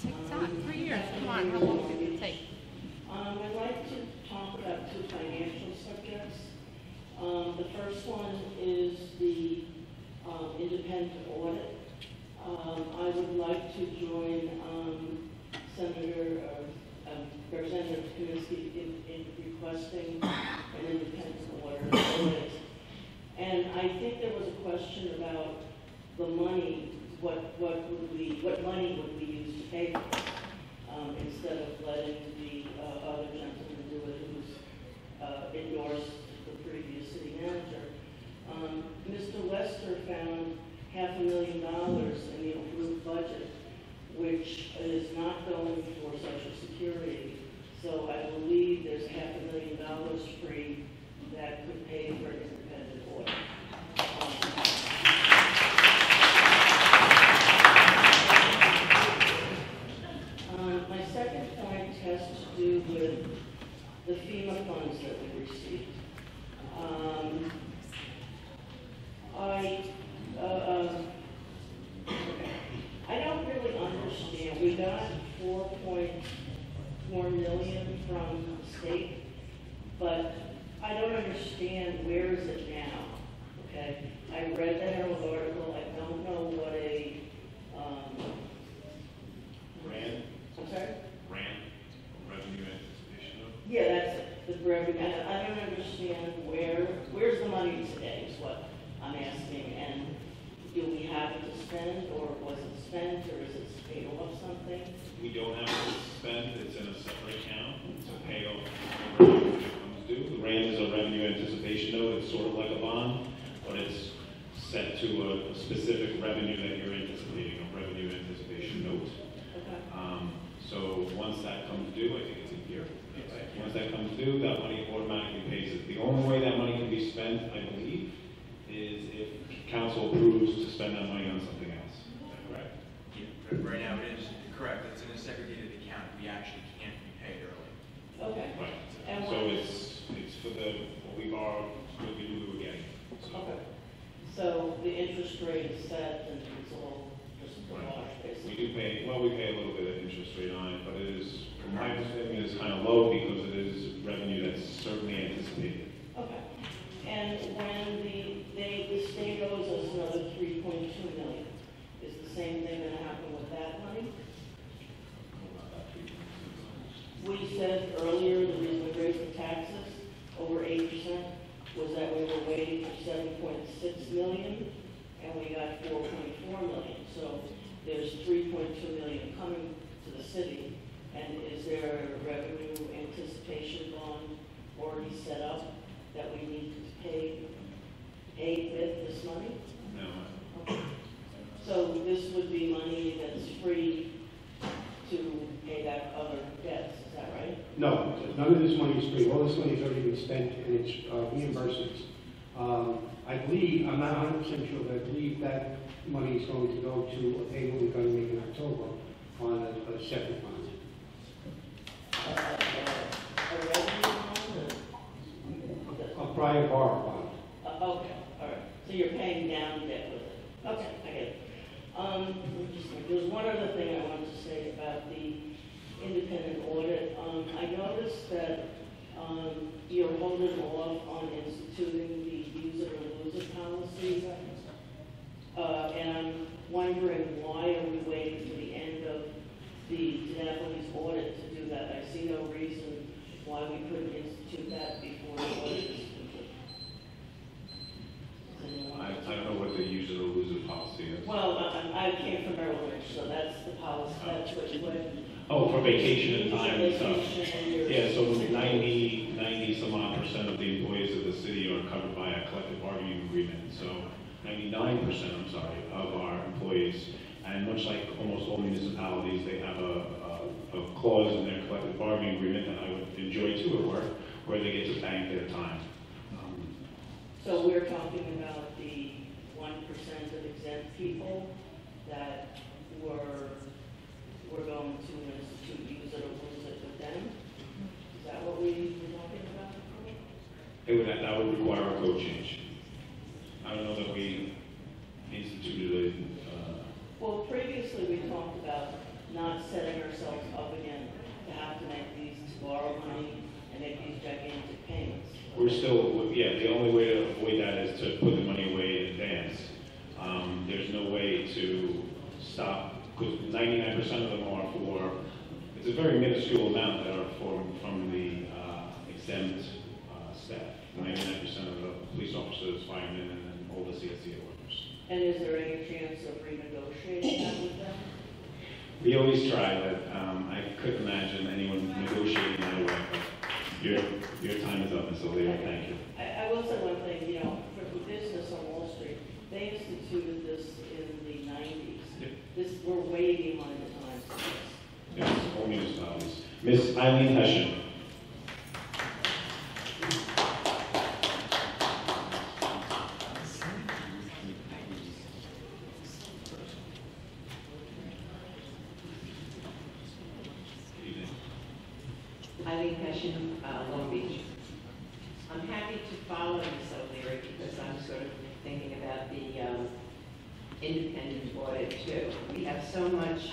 TikTok, 3 years, come on, how long did it take? I'd like to talk about two financial subjects. The first one is the independent audit. I would like to join Representative Kaminsky in requesting an independent audit. And I think there was a question about the money, what money would we use to pay for it, instead of letting the other gentleman do it who's endorsed the previous city manager. Mr. Lester found $500,000 in the approved budget, which is not going for Social Security. So I believe there's $500,000 free that could pay for an independent audit. My second point has to do with the FEMA funds that we received. I don't really understand. We got $4.4 million from the state, but I don't understand where is it now. Okay, I read the Herald article. I don't know what a Rand? I'm sorry? Rand, revenue anticipation note? Yeah, that's it, the revenue. I don't understand where's the money today is what I'm asking. And do we have it to spend, or was it spent, or is it paid off something? We don't have it to spend. It's in a separate account to pay off when it comes due. The RAND is a revenue anticipation note. It's sort of like a bond, but it's set to a specific revenue that you're anticipating, a revenue anticipation note. Okay. So once that comes due, I think it's a year. Right? Once that comes due, that money automatically pays it. The only way that money can be spent, I believe, is if council approves to spend that money on something else. Is that correct? Yeah, right now it is correct. It's in a segregated account. We actually can't be paid early. Okay. Right. And So it's for what we borrowed, what we knew we were getting. So, okay. So the interest rate is set, and it's all just a wash, we basically. do pay, well, we pay a little bit of interest rate on it, but it is, from my understanding, it is kind of low because it is revenue that's certainly anticipated. Okay. And when the state owes us another $3.2 million, is the same thing going to happen with that money? We said earlier the reason we raised the taxes over 8% was that we were waiting for $7.6 million, and we got $4.4 million. So there's $3.2 million coming to the city, And is there a revenue anticipation bond already set up that we need to pay with this money? No. Okay. So this would be money that's free to pay back other debts, is that right? No, none of this money is free. All this money has already been spent, and it's reimbursements. I believe, I'm not 100% sure, but I believe that money is going to go to a payment we're going to make in October on a separate fund. A revenue bond? A prior borrow bond. Okay, all right. So you're paying down debt with it. Okay, I get it. There's one other thing I wanted to say about the independent audit. I noticed that you're holding off on instituting the use it or lose it policy. And I'm wondering, why are we waiting for the end of the Annapolis audit to do that? I see no reason why we couldn't institute that before the audit is complete. I don't know what the use it or lose it policy is. Well, I came from Maryland, so that's the policy, that's what you would. Oh, for vacation and time and stuff. Vacation and your- Yeah, so 90 some odd percent of the employees of the city are covered by a collective bargaining agreement. So 99%, I'm sorry, of our employees, and much like almost all municipalities, they have a clause in their collective bargaining agreement that I would enjoy too at work, where they get to bank their time. So we're talking about the 1% of exempt people that were going to institute use it or lose it with them? Is that what we were talking about? That would require a code change. I don't know that we instituted Well, previously we talked about not setting ourselves up again to have to make these, to borrow money and make these gigantic payments. we're still, yeah, the only way to avoid that is to put the money away in advance. There's no way to stop, because 99% of them are for, it's a very minuscule amount that are from the exempt staff. 99% of the police officers, firemen, and then all the CSCA workers. And is there any chance of renegotiating that with them? We always try, but I couldn't imagine anyone negotiating that way. But your time is up, Ms. O'Leary. Thank you. I will say one thing, you know, for the business on Wall Street, they instituted this in the 90s. Yep. We're way behind the times. Yes, all municipalities. Ms. Eileen Hession. Eileen Hession, Long Beach. I'm happy to follow Ms. O'Leary because I'm sort of thinking about the independent audit too. We have so much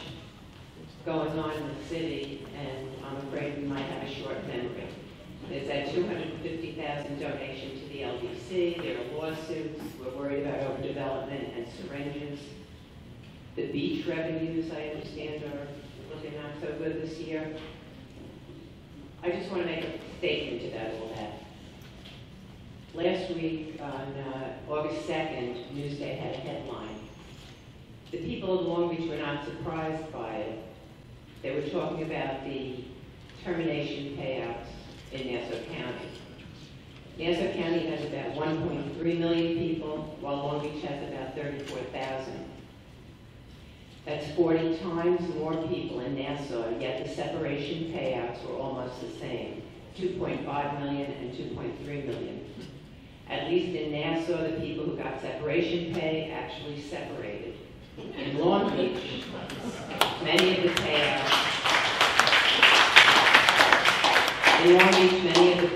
going on in the city, and I'm afraid we might have a short memory. There's that $250,000 donation to the LDC. There are lawsuits. We're worried about overdevelopment and syringes. The beach revenues, I understand, are looking not so good this year. I just want to make a statement about all that. Last week, on August 2nd, Newsday had a headline. The people of Long Beach were not surprised by it. They were talking about the termination payouts in Nassau County. Nassau County has about 1.3 million people, while Long Beach has about 34,000. That's 40 times more people in Nassau, yet the separation payouts were almost the same, 2.5 million and 2.3 million. At least in Nassau, the people who got separation pay actually separated. In Long Beach, many of the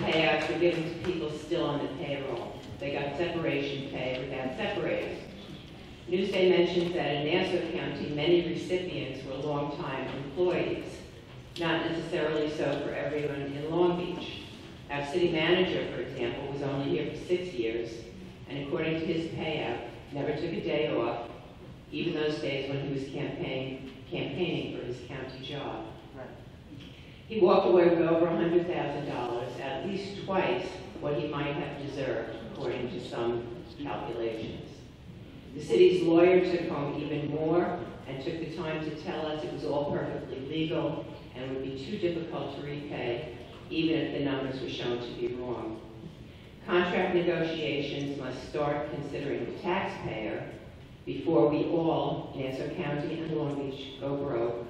payouts were given to people still on the payroll. They got separation pay without separators. Newsday mentions that in Nassau County, many recipients were long-time employees, not necessarily so for everyone in Long Beach. Our city manager, for example, was only here for 6 years, and according to his payout, never took a day off, even those days when he was campaigning for his county job. He walked away with over $100,000, at least twice what he might have deserved, according to some calculations. The city's lawyer took home even more and took the time to tell us it was all perfectly legal and would be too difficult to repay, even if the numbers were shown to be wrong. Contract negotiations must start considering the taxpayer before we all, Nassau County and Long Beach, go broke.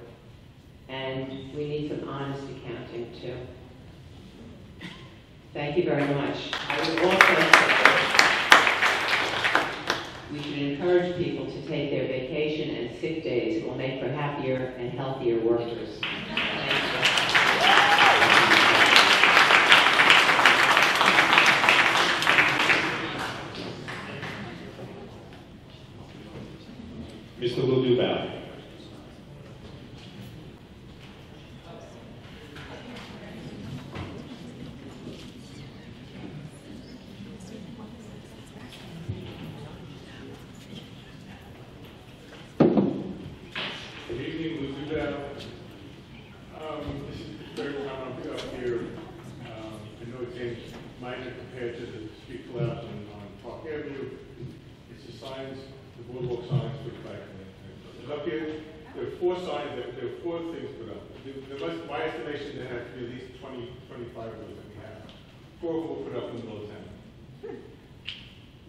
And we need some honest accounting too. Thank you very much. I would also say we should encourage people to take their vacation and sick days. It will make for happier and healthier workers. Thank you. Mr. Lou Duval. Minor compared to the street collapse on Park Avenue. It's the signs, the boardwalk signs put back in. Up here, there are four signs, there are four things put up. There must, my estimation, there have to be at least 20, 25 of those that we have. 4 of them were put up in the middle of town.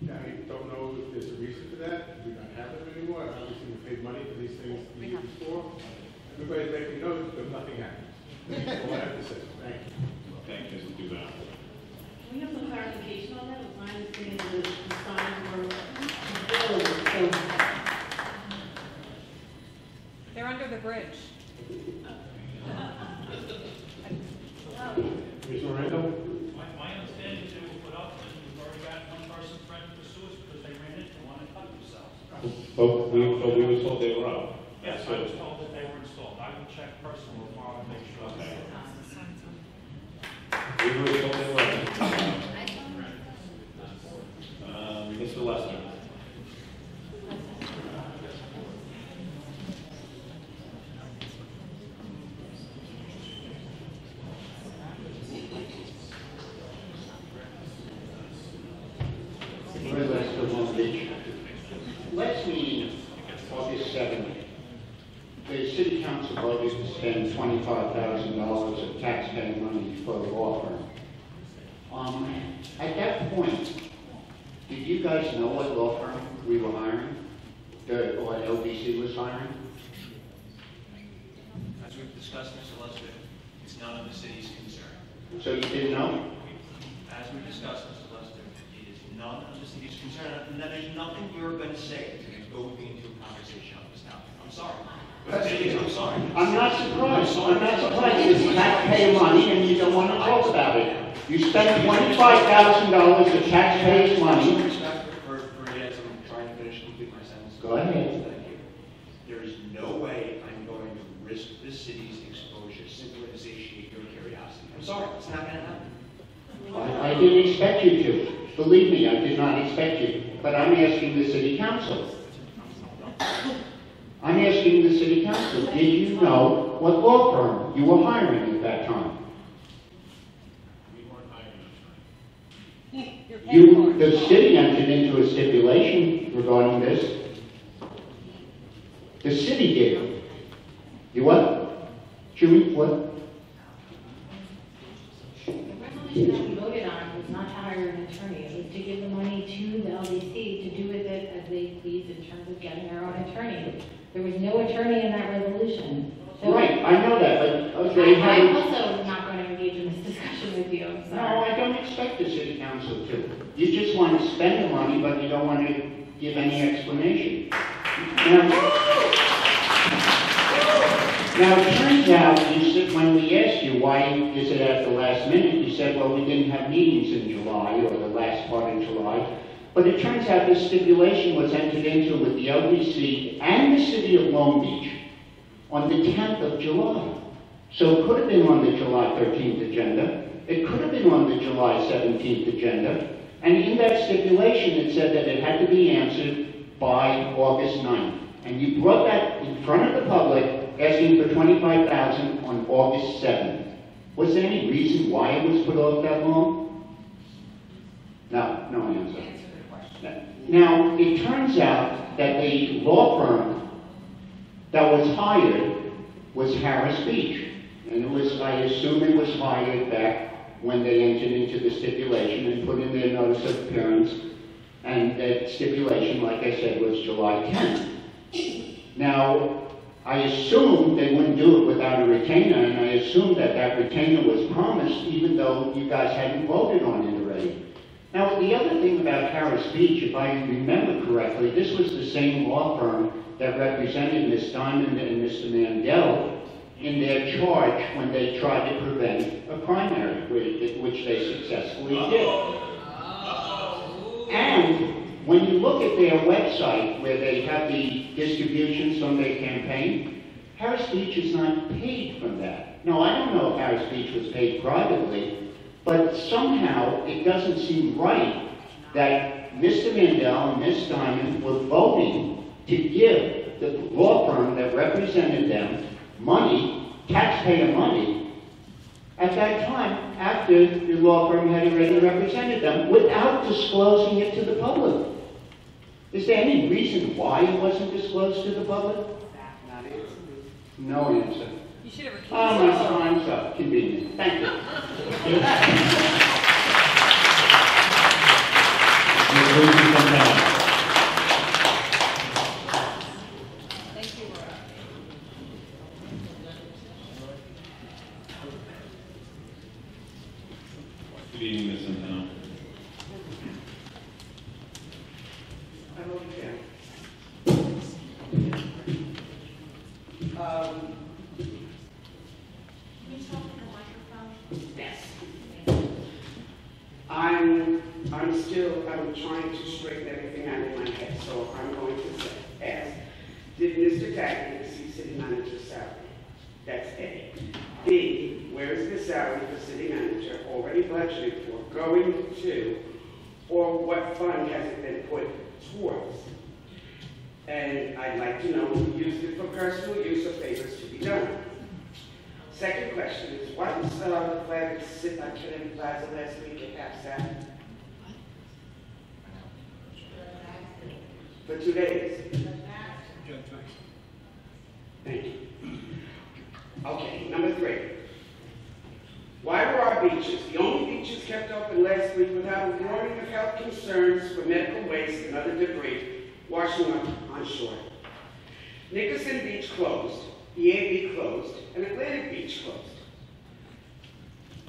I don't know if there's a reason for that. We don't have them anymore. Obviously, we paid money for these things the year before. Everybody's making notes, but nothing happens. That's all I have to say. Thank you. Thank you, Mr. Duval. We have some clarification on that. It was my understanding that the signs were built, so they're under the bridge. Ms. Moreno? My understanding is they were put up, and we've already got one person threatened to sue us because they ran it and wanted to cut themselves. But we were told they were up. Yes, I was told that they were installed. I will check personally tomorrow and make sure. Okay. We were told they were up. Mr. Lester. Roy Lester, Long Beach. Last meeting, August 7th, the city council voted to spend $25,000 of taxpaying money for a law firm. At that point, did you guys know what law firm we were hiring? Or LBC was hiring? As we've discussed, Mr. Lester, it's none of the city's concern. So you didn't know? As we've discussed, Mr. Lester, it is none of the city's concern, and there's nothing you're going to say that's going to go me into a conversation on this topic. I'm sorry. I'm sorry. I'm not surprised. I'm not surprised. It's taxpayer money and you don't want to talk about it. You spent $25,000 of taxpayers' money. Yes, I'm trying to complete my sentence. Go ahead. Thank you. There is no way I'm going to risk the city's exposure simply to satiate your curiosity. I'm sorry, it's not going to happen. I didn't expect you to. Believe me, I did not expect you. But I'm asking the city council. I'm asking the city council, did you know what law firm you were hiring at that time? We weren't hiring. The city entered into a stipulation regarding this. The city did. You what? Julie, what? the resolution that we voted on was not to hire an attorney. It was to give the money to the LDC to do with it as they please in terms of getting their own attorney. There was no attorney in that resolution. So Right, I know that, but they I'm had... also not going to engage in this discussion with you. I'm No, sorry. I don't expect the city council to. You just want to spend the money, but you don't want to give any explanation. Now it turns out, you said, when we asked you why is it at the last minute, you said, well, we didn't have meetings in July or the last part of July. But it turns out this stipulation was entered into with the LBC and the city of Long Beach on the 10th of July. So it could have been on the July 13th agenda. It could have been on the July 17th agenda. And in that stipulation, it said that it had to be answered by August 9th. And you brought that in front of the public, asking for $25,000 on August 7th. Was there any reason why it was put off that long? No answer. Answer the question. Now, it turns out that the law firm that was hired was Harris Beach. And it was, I assume it was hired back when they entered into the stipulation and put in their notice of appearance. And that stipulation, like I said, was July 10th. Now, I assume they wouldn't do it without a retainer, and I assume that that retainer was promised even though you guys hadn't voted on it already. Now, the other thing about Harris Beach, if I remember correctly, this was the same law firm that represented Ms. Diamond and Mr. Mandel in their charge when they tried to prevent a primary, which they successfully did. And when you look at their website where they have the distributions from their campaign, Harris Beach is not paid from that. Now, I don't know if Harris Beach was paid privately, but somehow it doesn't seem right that Mr. Mandel and Ms. Diamond were voting to give the law firm that represented them money, taxpayer money, at that time after the law firm had already represented them without disclosing it to the public. Is there any reason why it wasn't disclosed to the public? No answer. You should have recused Oh, my yourself. time's up. Convenient. Thank you. Thank you, Laura. Good evening, Ms. Santana. I'm over here. Can you talk in the microphone? Yes. I'm trying to straighten everything out in my head, so I'm going to ask, did Mr. Cagney receive city manager's salary? That's A. B, where is the salary for city manager already budgeted for, going to, or what fund has it been put towards? And I'd like to know who used it for personal use or favors to be done. Second question is, why was the flag at Kennedy Plaza last week at half-staff? For 2 days. Thank you. Okay, number 3. Why were our beaches, the only beaches kept open last week without a warning of health concerns for medical waste and other debris washing up on shore? Nickerson Beach closed, EAB closed, and Atlantic Beach closed.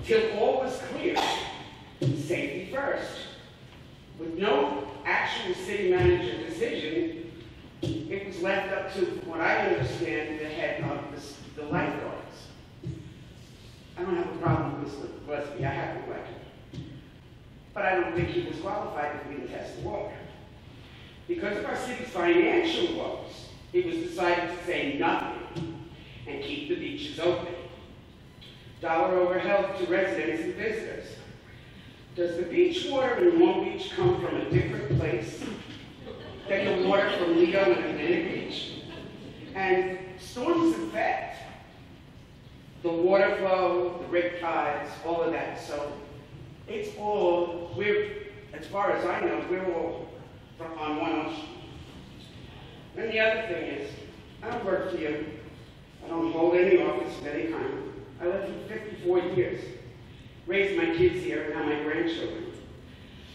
Till all was clear, safety first. With no actual city manager decision, it was left up to, from what I understand, the head of the lifeguards. I don't have a problem with Mr. Gillespie, I have a record. But I don't think he was qualified if we didn't test the water. Because of our city's financial woes, it was decided to say nothing and keep the beaches open. Dollar over health to residents and visitors. Does the beach water in Long Beach come from a different place than the water from Lido and Atlantic Beach? And storms affect the water flow, the rip tides, all of that. So it's all, as far as I know, we're all on one ocean. And the other thing is, I don't work for you. I don't hold any office of any kind. I lived for 54 years. Raised my kids here and now my grandchildren.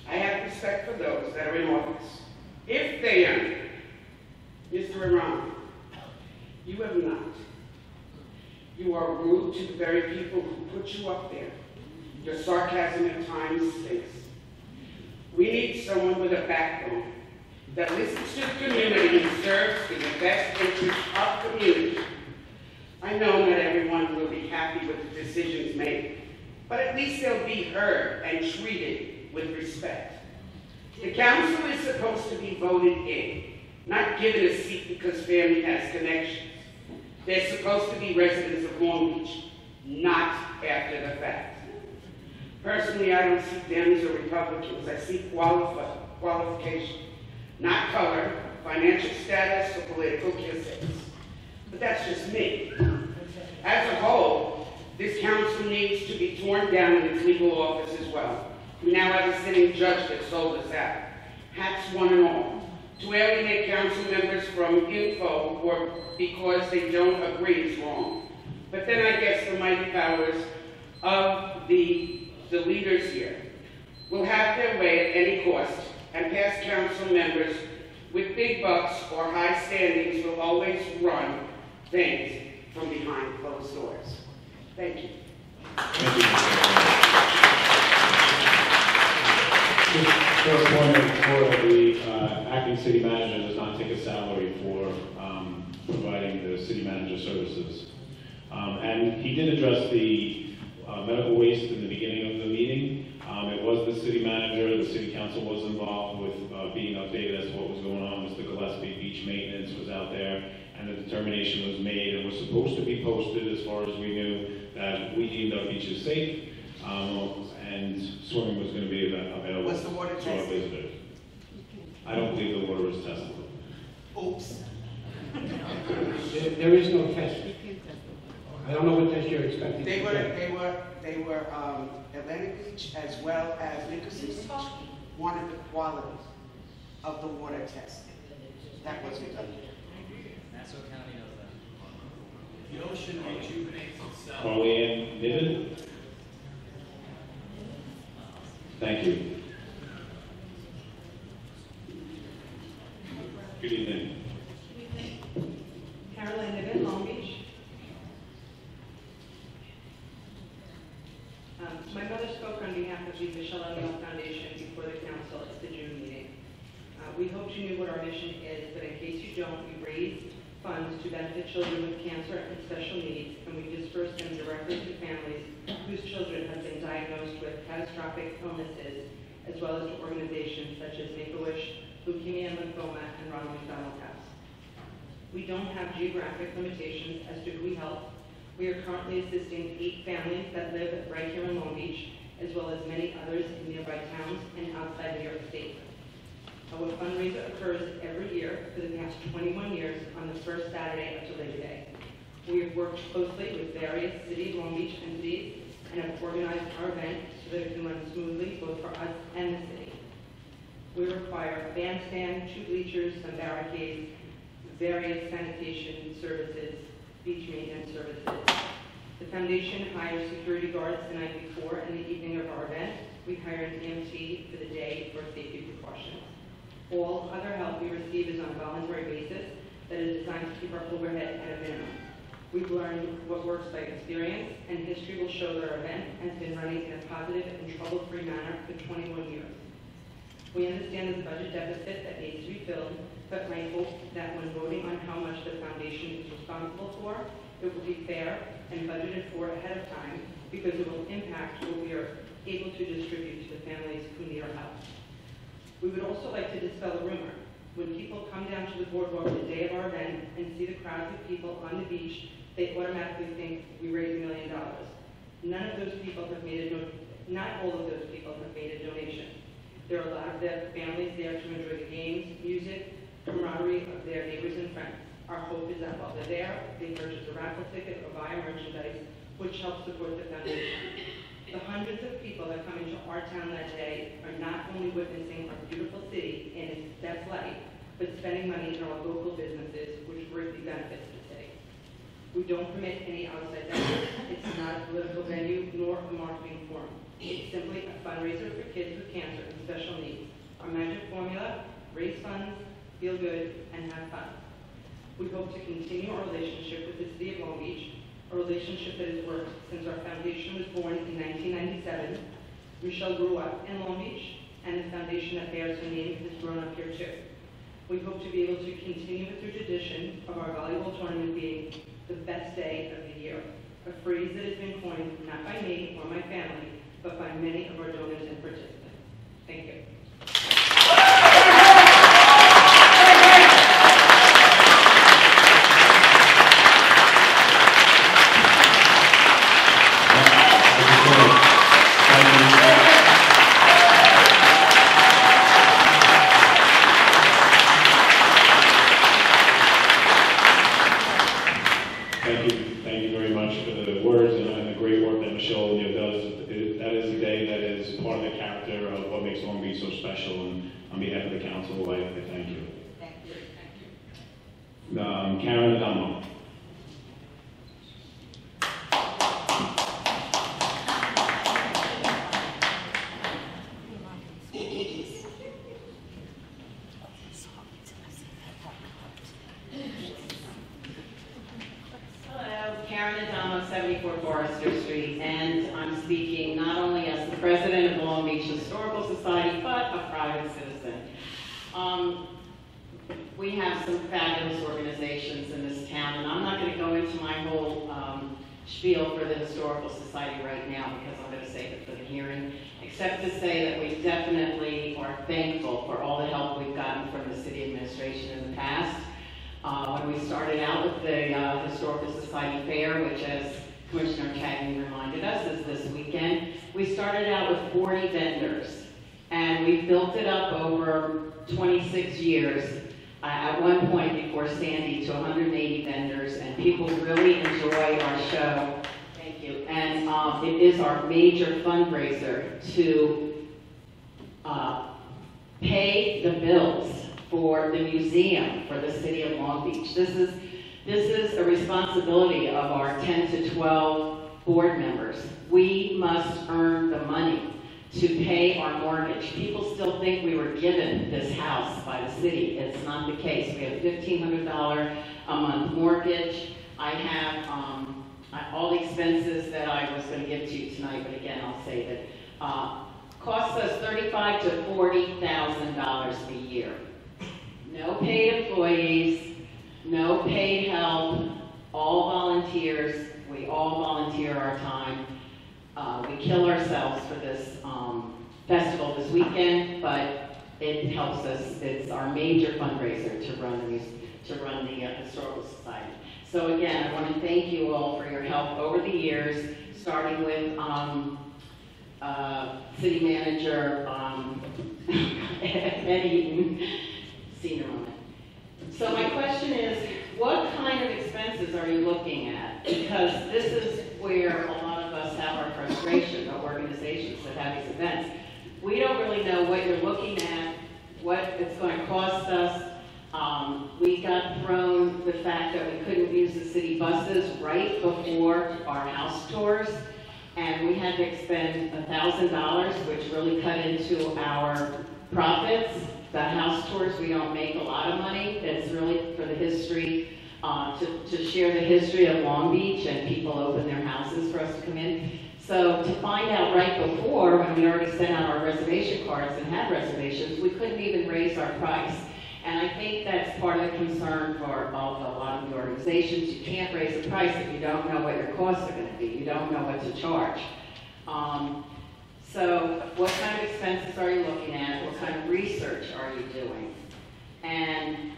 I have respect for those that are in office. If they earn it, Mr. Iran, you have not. You are rude to the very people who put you up there. Your sarcasm at times stinks. We need someone with a backbone that listens to the community and serves in the best interest of the community. I know not everyone will be happy with the decisions made, but at least they'll be heard and treated with respect. The council is supposed to be voted in, not given a seat because family has connections. They're supposed to be residents of Long Beach, not after the fact. Personally, I don't see Dems or Republicans. I see qualification, not color, financial status, or political kisses. But that's just me. As a whole, this council needs to be torn down in its legal office as well. We now have a sitting judge that sold us out. hats one and all, to alienate council members from info or because they don't agree is wrong. But then I guess the mighty powers of the leaders here will have their way at any cost, and past council members with big bucks or high standings will always run things from behind closed doors. Thank you. Just for a point of order, the acting city manager does not take a salary for providing the city manager services. And he did address the medical waste in the beginning of the meeting. It was the city manager, the city council was involved with being updated as to what was going on. Mr. Gillespie, beach maintenance was out there, and the determination was made and was supposed to be posted as far as we knew that we deemed our beaches safe, and swimming was going to be available Was the water to our tested? visitors. I don't believe the water was tested. Oops. There is no test. I don't know what test you're expecting. They were Atlantic Beach as well as Nickerson Beach wanted the quality of the water testing. That wasn't done. Nassau County knows that. The ocean rejuvenates itself. Carly-Ann Niven? Thank you. Good evening. Caroline Niven, Long Beach. My mother spoke on behalf of the Michelle O'Neill Foundation before the council at the June meeting. We hoped you knew what our mission is, but in case you don't, we raise funds to benefit children with cancer and special needs, and we disperse them directly to families whose children have been diagnosed with catastrophic illnesses, as well as to organizations such as Make-A-Wish, Leukemia and Lymphoma, and Ronald McDonald House. We don't have geographic limitations as to who we help. We are currently assisting 8 families that live right here in Long Beach, as well as many others in nearby towns and outside New York State. Our fundraiser occurs every year for the past 21 years on the first Saturday after Labor Day. We have worked closely with various City of Long Beach entities and have organized our event so that it can run smoothly both for us and the city. We require a bandstand, 2 bleachers, some barricades, various sanitation services, beach maintenance services. The foundation hires security guards the night before and the evening of our event. We hire an EMT for the day for safety precautions. All other help we receive is on a voluntary basis that is designed to keep our overhead at a minimum. We've learned what works by experience, and history will show that our event has been running in a positive and trouble-free manner for 21 years. We understand there's a budget deficit that needs to be filled, but I hope that when voting on how much the foundation is responsible for, it will be fair and budgeted for ahead of time, because it will impact what we are able to distribute to the families who need our help. We would also like to dispel a rumor. When people come down to the boardwalk the day of our event and see the crowds of people on the beach, they automatically think we raised $1 million. None of those people have made not all of those people have made a donation. There are a lot of their families there to enjoy the games, music, camaraderie of their neighbors and friends. Our hope is that while they're there, they purchase a raffle ticket or buy merchandise, which helps support the foundation. The hundreds of people that come into our town that day are not only witnessing our beautiful city in its best light, but spending money in our local businesses, which greatly benefits the city. We don't permit any outside vendors. It's not a political venue nor a marketing forum. It's simply a fundraiser for kids with cancer and special needs. Our magic formula: raise funds, feel good, and have fun. We hope to continue our relationship with the City of Long Beach, a relationship that has worked since our foundation was born in 1997. Michelle grew up in Long Beach, and the foundation that bears her name has grown up here too. We hope to be able to continue with the tradition of our volleyball tournament being the best day of the year, a phrase that has been coined not by me or my family, but by many of our donors and participants. Thank you. Thank you very much for the words and the great work that Michelle O'Neill does. That is a day that is part of the character of what makes Long Beach so the council, I thank you. Thank you. Karen Adamo. Hello, Karen Adamo, 74 Forester Street, and I'm speaking not only as the president of the Long Beach Historical Society, but a private citizen. We have some fabulous organizations in this town, and I'm not going to go into my whole spiel for the Historical Society right now because I'm going to save it for the hearing, except to say that we definitely are thankful for all the help we've gotten from the city administration in the past. When we started out with the Historical Society Fair, which as Commissioner Cagney reminded us is this weekend, we started out with 40 vendors, and we built it up over 26 years. At one point before Sandy, to 180 vendors, and people really enjoy our show. Thank you. And it is our major fundraiser to pay the bills for the museum for the city of Long Beach. This is a responsibility of our 10 to 12 board members. We must earn the money to pay our mortgage. People still think we were given this house by the city. It's not the case. We have $1,500 a month mortgage. I have all the expenses that I was going to give to you tonight, but again, I'll save it. Costs us $35,000 to $40,000 a year. No paid employees, no paid help, all volunteers. We all volunteer our time. We kill ourselves for this festival this weekend, but it helps us. It's our major fundraiser to run the Historical Society. So again, I want to thank you all for your help over the years, starting with City Manager Ed Eaton, senior moment. So my question is, what kind of expenses are you looking at? Because this is where a lot of us have our frustration, the organizations that have these events. We don't really know what you're looking at, what it's going to cost us. We got thrown the fact that we couldn't use the city buses right before our house tours, and we had to expend $1,000, which really cut into our profits. The house tours, we don't make a lot of money. It's really for the history, to share the history of Long Beach, and people open their houses for us to come in. So to find out right before, when we already sent out our reservation cards and had reservations, we couldn't even raise our price. And I think that's part of the concern for a lot of the organizations. You can't raise the price if you don't know what your costs are going to be. You don't know what to charge. So what kind of expenses are you looking at? What kind of research are you doing? And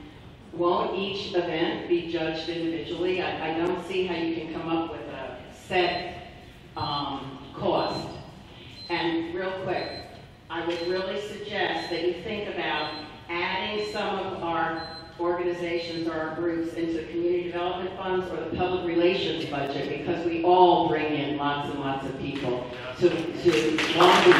won't each event be judged individually? I don't see how you can come up with a set cost. And real quick, I would really suggest that you think about adding some of our organizations or our groups into community development funds or the public relations budget, because we all bring in lots and lots of people to Long Beach.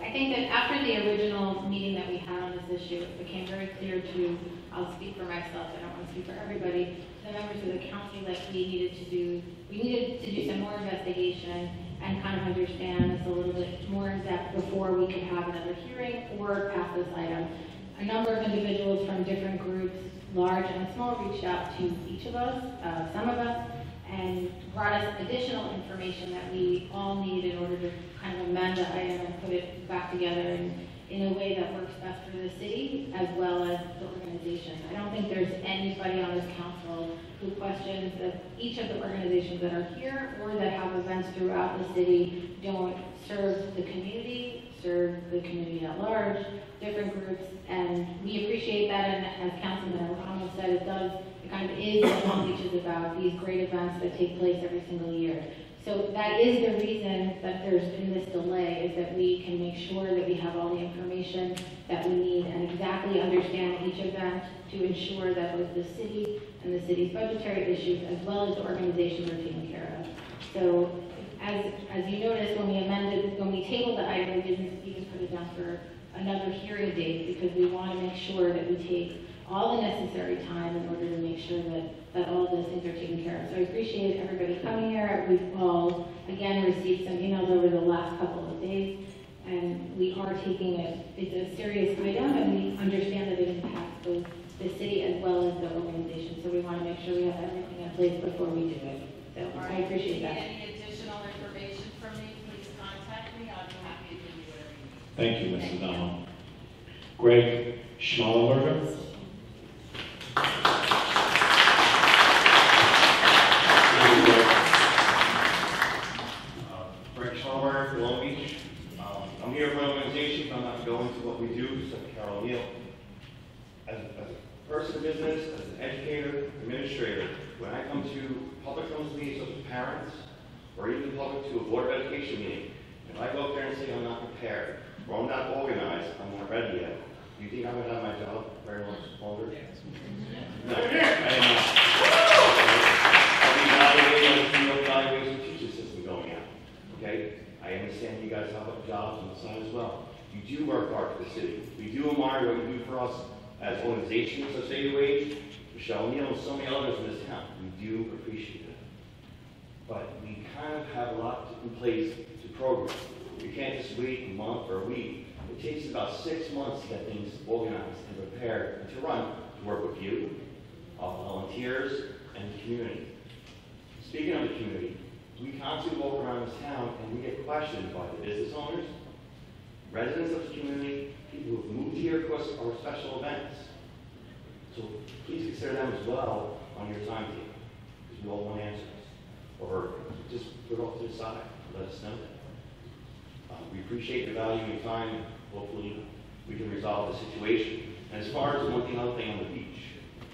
I think that after the original meeting that we had on this issue, it became very clear to, I'll speak for myself, I don't want to speak for everybody, the members of the council, that we needed to do some more investigation and kind of understand this a little bit more in depth before we could have another hearing or pass this item. A number of individuals from different groups, large and small, reached out to each of us, some of us, and brought us additional information that we all need in order to kind of amend the item and put it back together in a way that works best for the city as well as the organization. I don't think there's anybody on this council who questions that each of the organizations that are here or that have events throughout the city don't serve the community at large, different groups, and we appreciate that, and as Councilman O'Connell said, it does kind of is what Long Beach is about, these great events that take place every single year. So that is the reason that there's been this delay, is that we can make sure that we have all the information that we need and exactly understand each event to ensure that both the city and the city's budgetary issues as well as the organization are taken care of. So as you noticed, when we tabled the item, we didn't even put it down for another hearing date because we want to make sure that we take all the necessary time in order to make sure that all of those things are taken care of. So I appreciate everybody coming here. We've all, again, received some emails over the last couple of days, and we are taking it. It's a serious item, and we understand that it impacts both the city as well as the organization. So we want to make sure we have everything in place before we do it. So I appreciate that. Any additional information from me, please contact me. I'll be happy to give you whatever you need. Thank you, Mrs. Donald. Greg Schmallenberger. Greg Schmallenberger, Long Beach. I'm here for an organization. I'm not going to what we do, just like Carol Neal. As a person of business, as an educator, administrator, when I come to public meetings with parents, or even public to a Board of Education meeting, if I go up there and say I'm not prepared, or I'm not organized, I'm not ready yet, do you think I'm going to have my job very much longer? No, I am not. I'll be evaluating the teaching system going out. Okay? I understand you guys have jobs on the side as well. You do work hard for the city. We do admire what you do for us as organizations of State Wage, Michelle Neal, and so many others in this town. We do appreciate that. But we kind of have a lot in place to program. We can't just wait a month or a week. It takes about 6 months to get things organized and prepared and to run, to work with you, volunteers, and the community. Speaking of the community, we constantly walk around this town and we get questioned by the business owners, residents of the community, people who have moved here because of our special events. So please consider them as well on your timetable, because we all want answers. Or just put it off to the side and let us know that. We appreciate the value and time. Hopefully we can resolve the situation. And as far as one other thing on the beach,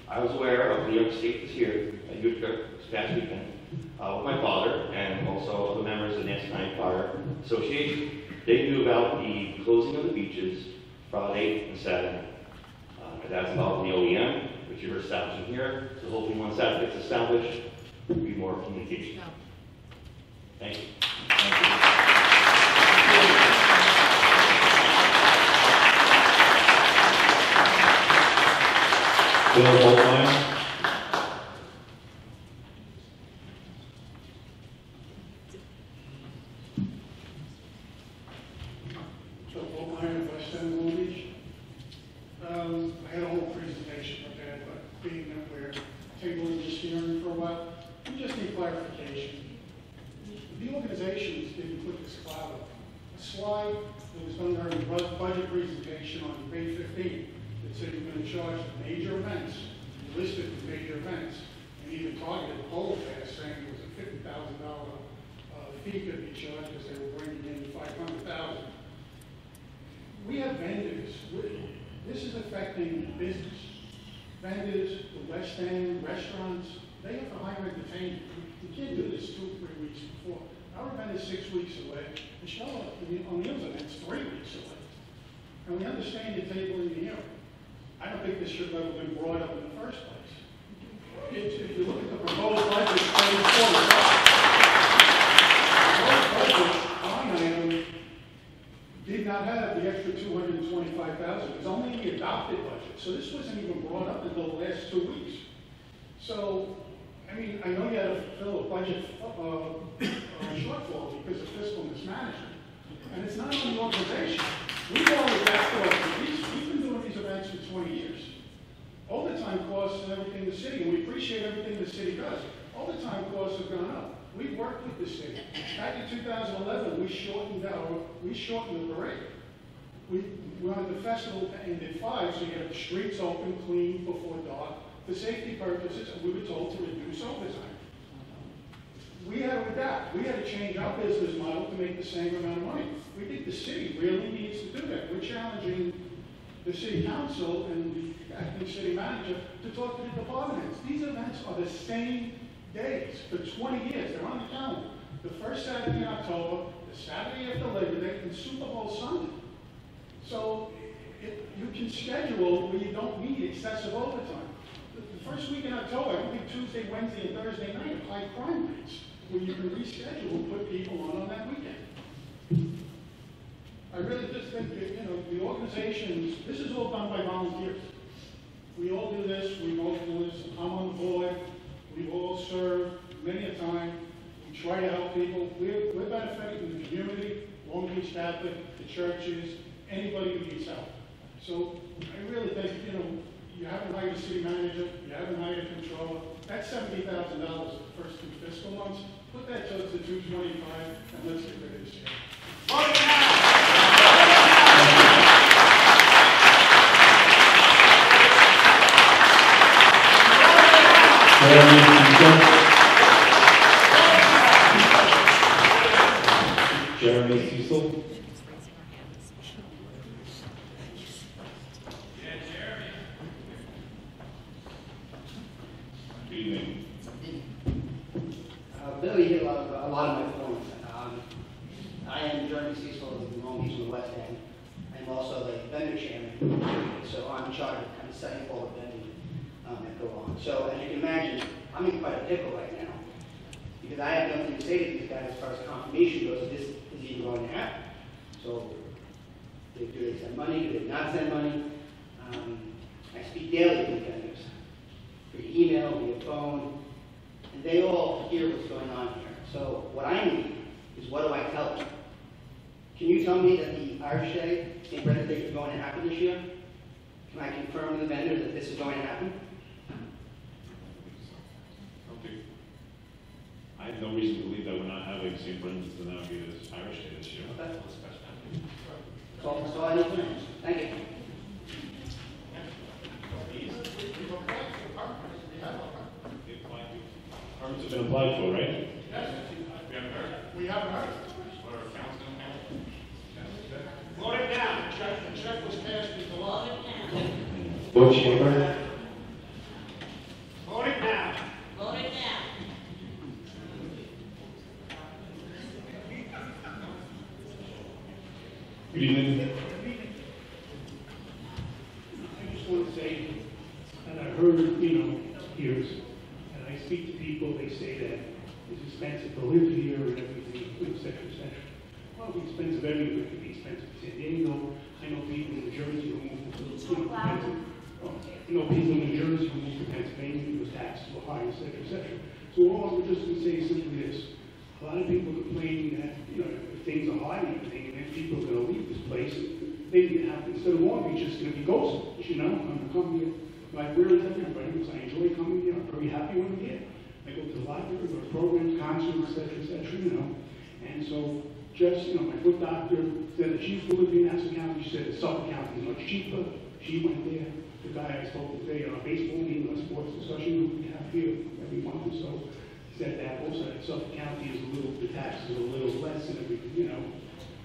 I was aware of New York State was here at Youth this past weekend with my father and also other members of the Nancy County Fire Association. They knew about the closing of the beaches Friday and Saturday. That's involved the OEM, which you're establishing here. So hopefully once that gets established, there will be more communication. Thank you. Bill Holtmeyer. Bill Holtmeyer, West End, Long Beach. I had a whole presentation prepared, but being that we're tabling this hearing for a while, we just need clarification. The organizations didn't put this cloud up. A slide that was done during the budget presentation on May 15th. It said you're going to charge the major events, you listed the major events, and even targeted poll pass saying it was a $50,000 fee could be charged because they were bringing in $500,000. We have vendors. This is affecting business. Vendors, the West End, restaurants, they have to hire entertainment. You can't do this 2 or 3 weeks before. Our event is 6 weeks away. The show on the other event is 3 weeks away. And we understand you're tabling the hearing. I don't think this should have ever been brought up in the first place. If you look at the proposed budget, the proposed budget did not have the extra $225,000. It's only in the adopted budget. So this wasn't even brought up until the last 2 weeks. So, I mean, I know you had to fill a budget shortfall because of fiscal mismanagement. And it's not on the organization. We've always asked we've been doing these events for 20 years. All the time costs and everything the city, and we appreciate everything the city does. All the time costs have gone up. We've worked with the city. Back in 2011, we shortened the parade. We wanted the festival to end at 5, so you had the streets open, clean before dark. For safety purposes, we were told to reduce overtime. We had to adapt. We had to change our business model to make the same amount of money. We think the city really needs to do that. We're challenging the city council and the acting city manager to talk to the department heads. These events are the same days for 20 years. They're on the calendar. The first Saturday in October, the Saturday after Labor Day, and Super Bowl Sunday. So you can schedule where you don't need excessive overtime. The first week in October, I think Tuesday, Wednesday, and Thursday night are high crime rates, where you can reschedule and put people on that weekend. I really just think that, you know, the organizations, this is all done by volunteers. We all do this, we both do this, I'm on the board, we all serve many a time. We try to help people. We're benefiting the community, Long Beach Catholic, the churches, anybody who needs help. So I really think, you know, you haven't hired a city manager, you haven't hired a controller. That's $70,000 the first 2 fiscal months. Put that towards the 225, and let's get rid of this. Jeremy Cecil. Good evening. Billy hit a lot of my points. I am Jeremy Cecil of Long Beach on the West End. I'm also the vendor chairman, so I'm in charge of kind of setting all the vendors that go on. So as you can imagine, I'm in quite a pickle right now because I have nothing to say to these guys as far as confirmation goes. This is even going to happen. So do they send money? Do they not send money? I speak daily with vendors, via email, via phone, and they all hear what's going on here. So what I need is, what do I tell them? Can you tell me that the Irish Day, St. Brendan's Day, is going to happen this year? Can I confirm to the vendor that this is going to happen? I have no reason to believe that we're not having St. Brendan's to now be this Irish Day this year. Okay. That's all I need to know. Thank you. Permits have been applied for, right? Yes. We haven't heard. Vote it down. The check was passed in July. Vote chamber. Vote it down. Vote it down. Good evening. I just want to say that I heard, you know, years, and I speak to people, they say that it's expensive to live here and everything, et cetera, et cetera. Well, it's expensive everywhere. It could be expensive in San Diego. I know people in New Jersey who moved to Pennsylvania. I know people in New Jersey who moved to Pennsylvania because taxes were high, et cetera, et cetera. So all I'm just going to say is simply this. A lot of people complain that, you know, if things are high and everything, and then people are going to leave this place, maybe instead of Long Beach, it's going to be Ghost Beach, you know? I'm going to come here, like, where is everybody? Because I enjoy coming here. I'm very happy when I'm here. I go to the library, go to programs, concerts, et cetera, you know? And so, just, you know, my foot doctor said that she's going to be in Nassau County. She said that Suffolk County is much cheaper. She went there. The guy I spoke to today on a baseball meeting, a sports discussion group we have here every month or so, said that also that Suffolk County is a little, the taxes are a little less and everything, you know.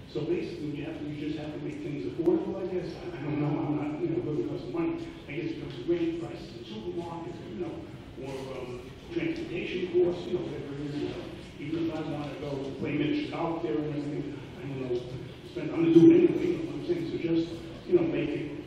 So basically, you just have to make things affordable, I guess. I don't know, I'm not, you know, looking because of money. I guess it comes to rate prices in supermarkets, you know, or transportation costs, you know, whatever it is, you know. Even if I want to go play miniature golf there and everything, I don't know, I'm going to do it anyway, you know what I'm saying? So just, you know, make it,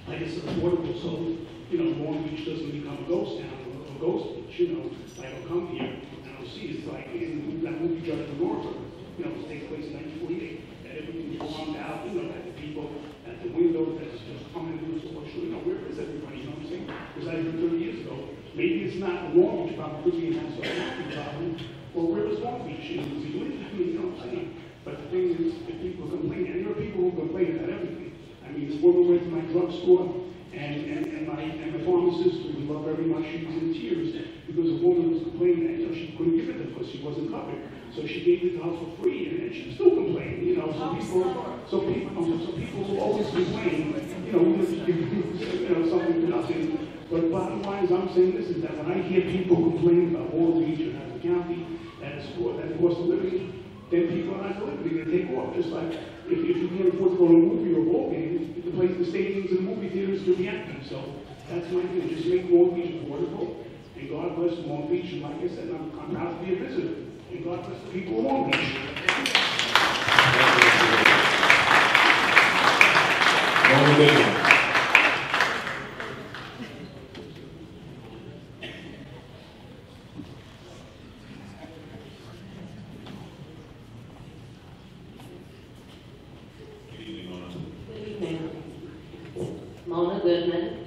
I guess, affordable so, you know, Long Beach doesn't become a ghost town or a ghost beach, you know. Like, I'll come here and I'll see it's like in that movie Judge Monroe, you know, it takes place in 1948, that everything is bombed out, you know, that the people at the windows that's just coming in the store, you know, where is everybody, you know what I'm saying? Because I heard 30 years ago, maybe it's not a Long Beach problem, could be a Nassau County problem, or where is Long Beach, you know, you know what I'm saying? But the thing is, if people complain, and there are people who complain about everything. I mean, this woman went to my drugstore, and my pharmacist, who we love very much, she was in tears because a woman was complaining that, you know, she couldn't give it to her because she wasn't covered. So she gave it to her for free, and she was still complaining, you know. So people will always complain, you know, even if you give, you know, something for nothing. But bottom line is, I'm saying this is that when I hear people complaining about Long Beach or Nassau County, that the cost of living, then people are not going to be, they're gonna take off. Just like if you can't afford to go to a movie or a ball game, the stadiums and movie theaters will be empty. So that's my thing, just make Long Beach affordable. And God bless Long Beach, and like I said, I'm proud to be a visitor. And God bless the people of Long Beach. Mona Goodman,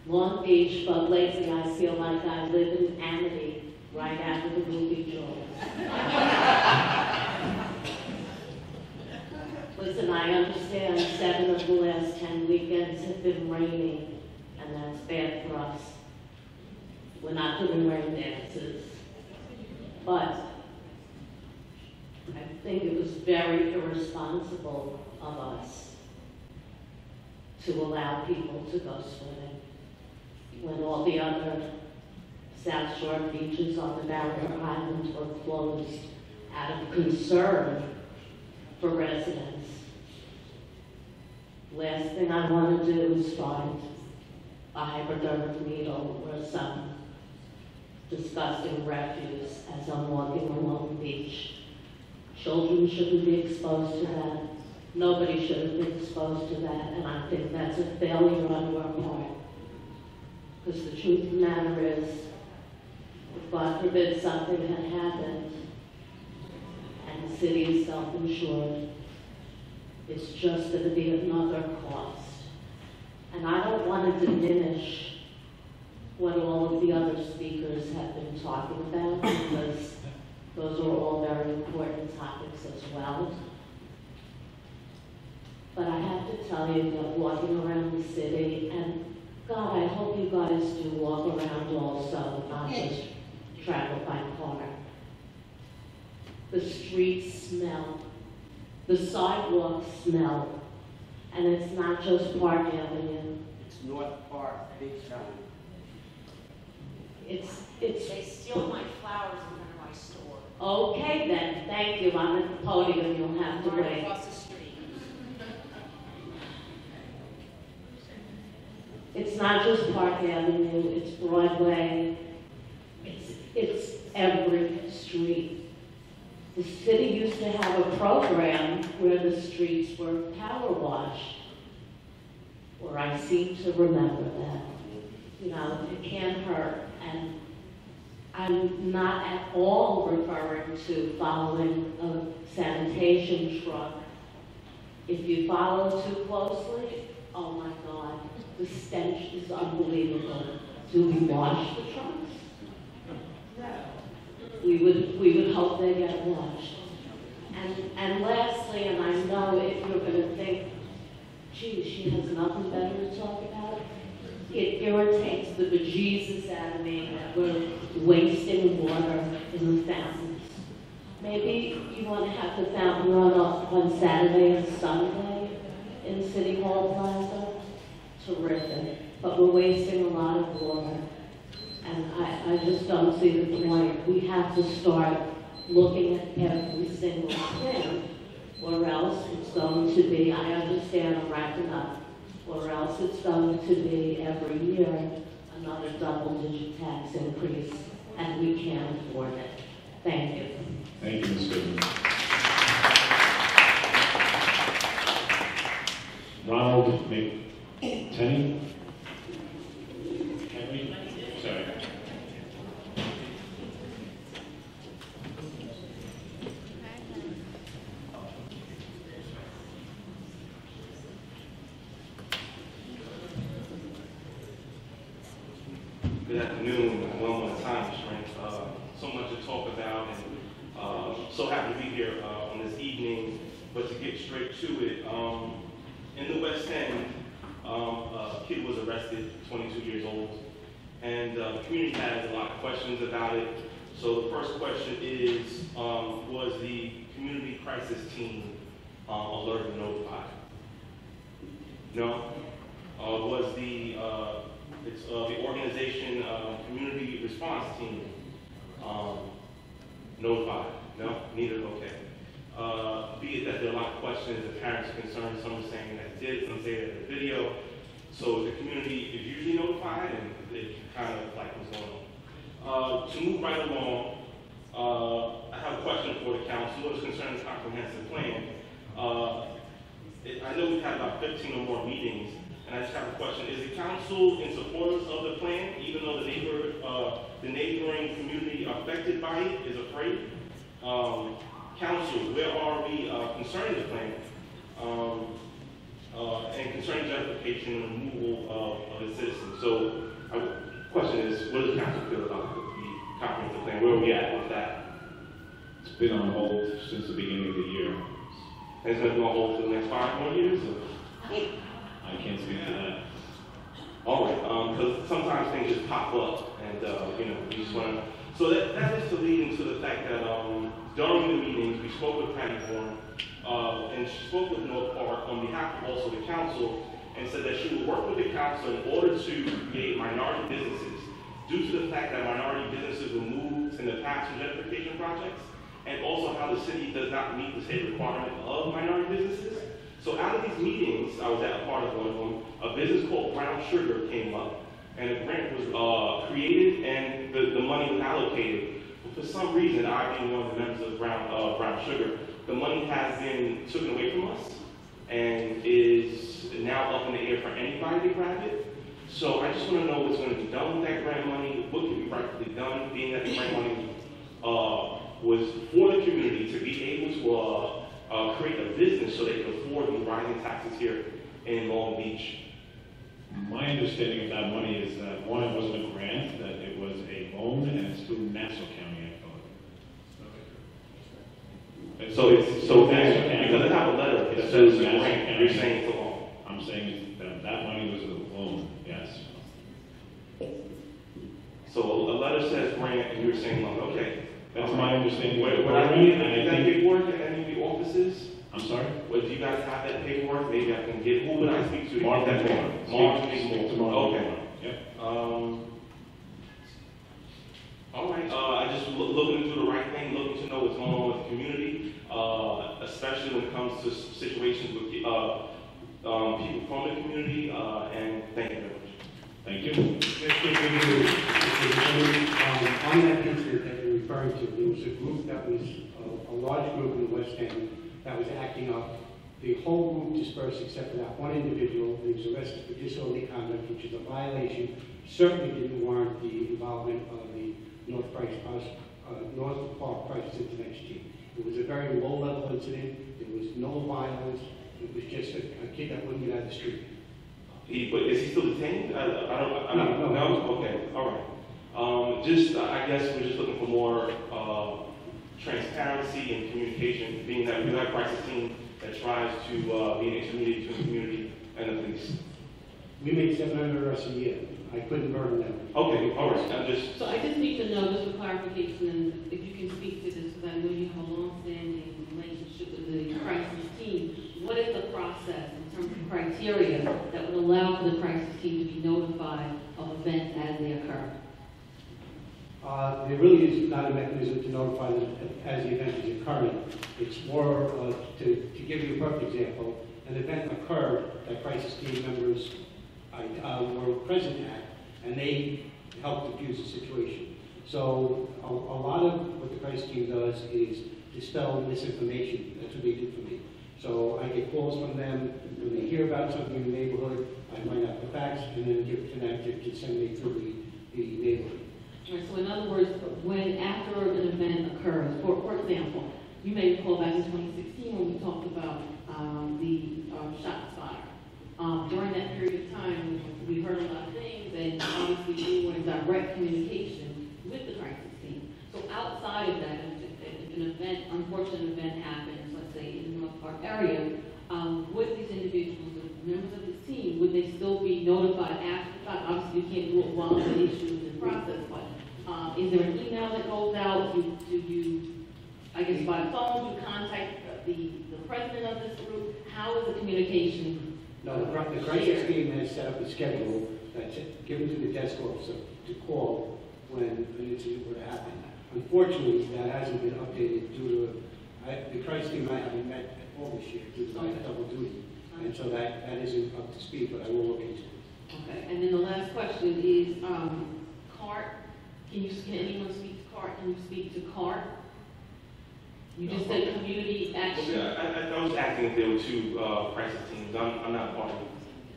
Long Beach, but lately I feel like I live in Amity, right after the movie Joel. Listen, I understand 7 of the last 10 weekends have been raining, and that's bad for us. We're not doing rain dances. But I think it was very irresponsible of us to allow people to go swimming when all the other South Shore beaches on the Barrier Islands were closed out of concern for residents. Last thing I want to do is find a hypodermic needle or some disgusting refuse as I'm walking along the beach. Children shouldn't be exposed to that. Nobody should have been exposed to that, and I think that's a failure on your part. Because the truth of the matter is, if God forbid something had happened, and the city is self-insured, it's just going to be another cost. And I don't want to diminish what all of the other speakers have been talking about, because those are all very important topics as well. But I have to tell you that walking around the city, and God, I hope you guys do walk around also, not just travel by car. The streets smell, the sidewalks smell, and it's not just Park Avenue. It's North Park, big time. It's. They steal my flowers in front of my store. Okay then, thank you. I'm at the podium, you'll have to Right wait. across the street. It's not just Park Avenue, it's Broadway, it's every street. The city used to have a program where the streets were power washed, or I seem to remember that. You know, it can't hurt, and I'm not at all referring to following a sanitation truck. If you follow too closely, oh my God, the stench is unbelievable. Do we wash the trucks? No. We would hope they get washed. And lastly, and I know if you're going to think, gee, she has nothing better to talk about, it irritates the bejesus out of me that we're wasting water in the fountains. Maybe you want to have the fountain run off on Saturday and Sunday in City Hall Plaza. Terrific. But we're wasting a lot of water. And I just don't see the point. We have to start looking at every single thing, or else it's going to be, I understand I'm wrapping up, or else it's going to be every year another double-digit tax increase, and we can't afford it. Thank you. Thank you, Ms. Goodman. Ronald McTenney? Henry? Sorry. Good afternoon, one more time, Strength. So much to talk about, and so happy to be here on this evening. But to get straight to it, in the West End, a kid was arrested, 22 years old, and the community has a lot of questions about it. So the first question is, was the community crisis team alerted and notified? No? Was the the organization community response team Notified? No? Neither? Okay. Be it that there are a lot of questions, the parents are concerned, some are saying that it did, some say that the video. So the community is usually notified, and it kind of like what's going on. To move right along, I have a question for the council. What is concerning the comprehensive plan? I know we've had about 15 or more meetings, and I just have a question. Is the council in support of the plan, even though the neighboring community affected by it is afraid? Council, where are we concerning the plan? And concerning gentrification and removal of the citizens. So, the question is, what does the council feel about the comprehensive plan? Where are we at with that? It's been on hold since the beginning of the year. And it's going to be on hold for the next 5 more years? Or? I can't speak to that. All right, because sometimes things just pop up, and we just want to. So that is to lead into the fact that during the meetings, we spoke with Planning Forum, and she spoke with North Park on behalf of also the council, and said that she would work with the council in order to create minority businesses, due to the fact that minority businesses were moved in the past for gentrification projects, and also how the city does not meet the state requirement of minority businesses. So out of these meetings, I was at a part of one of them, a business called Brown Sugar came up, and a grant was created, and the money was allocated. But for some reason, I being one of the members of Brown Sugar, the money has been taken away from us, and is now up in the air for anybody to grab it. So I just want to know what's going to be done with that grant money, what can be rightfully done, being that the grant money was for the community to be able to create a business so they can afford the rising taxes here in Long Beach. My understanding of that money is that, one, it wasn't a grant, that it was a loan, and it's through Nassau County, I thought. So because I have a letter that says it's a grant, you're saying it's a loan. I'm saying that money was a loan, yes. So a letter says grant, and you're saying loan, okay. That's my understanding. Would I need that paperwork at any of the offices? I'm sorry? Well, do you guys have that paperwork? Maybe I can get, who would I speak to? Mark That Moore. Mark Moore. Okay. Yep. All right, I just looking to do the right thing, looking to know what's going on with the community, especially when it comes to situations with people from the community, and thank you very much. Thank you. On that incident that you're referring to, there was a group that was, a large group in the West End that was acting up. The whole group dispersed except for that one individual who was arrested for disorderly conduct, which is a violation, certainly didn't warrant the involvement of the North Park Crisis Intervention Team. It was a very low-level incident. There was no violence. It was just a kid that wouldn't get out of the street. But is he still detained? No? Okay, all right. I guess we're just looking for more transparency and communication, being that we have a crisis team that tries to be an intermediary between the community and the police. We make 700 arrests a year. I couldn't burden them. Okay, all right. So I just need to know, just for clarification, and if you can speak to this, because I know you have a long-standing relationship with the crisis team. What is the process in terms of criteria that would allow for the crisis team to be notified of events as they occur? There really is not a mechanism to notify them as the event is occurring. It's more to give you a perfect example. An event occurred that crisis team members were present at, and they helped diffuse the situation. So a lot of what the crisis team does is dispel misinformation. That's what they do for me. So I get calls from them when they hear about something in the neighborhood. I find out the facts and then give it to them to disseminate through the neighborhood. All right, so in other words, when after an event occurs, for example, you may recall back in 2016 when we talked about the shots fired. During that period of time, we heard a lot of things, and obviously we were in direct communication with the crisis team. So outside of that, if an event, unfortunate event happens, let's say in the North Park area, would these individuals, the members of the team, would they still be notified after the fact? Obviously, you can't do it while the issue is in process, but is there an email that goes out? Do you, I guess by phone, do you contact the president of this group? How is the communication? No, the crisis team has set up a schedule that's given to the desk officer to call when an incident were to happen. Unfortunately, that hasn't been updated due to, the crisis team and I haven't met all this year due to my double duty. And so that isn't up to speed, but I will look into it. Okay, and then the last question is, CART. Can anyone speak to CART? Can you speak to CART? You just said community action. Yeah, I was asking if there were two crisis teams. I'm not part of it.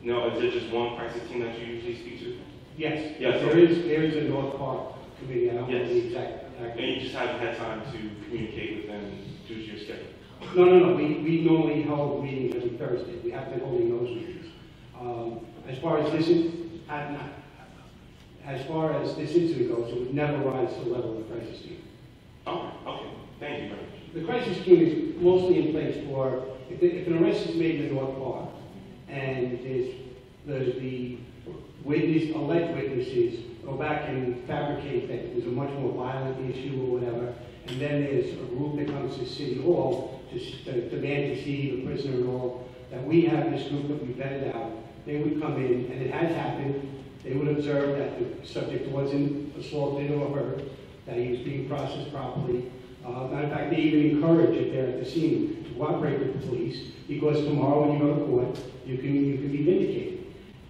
No, is there just one crisis team that you usually speak to? Yes, Yes, there is a North Park committee. I don't know Yes. the exact. And you just haven't had time to communicate with them due to your schedule? No. We normally hold meetings every Thursday. We have been holding those meetings. As far as this incident goes, it would never rise to the level of the crisis team. Oh, okay. Thank you very much. The crisis team is mostly in place for if an arrest is made in the North Park and there's the alleged witnesses go back and fabricate that it was a much more violent issue or whatever, and then there's a group that comes to City Hall to demand to see the prisoner and all, that we have this group that we vetted out. They would come in, and it has happened. They would observe that the subject wasn't assaulted or hurt, that he was being processed properly. Matter of fact, they even encourage, if they're at the scene, to cooperate with the police, because tomorrow when you go to court, you can be vindicated.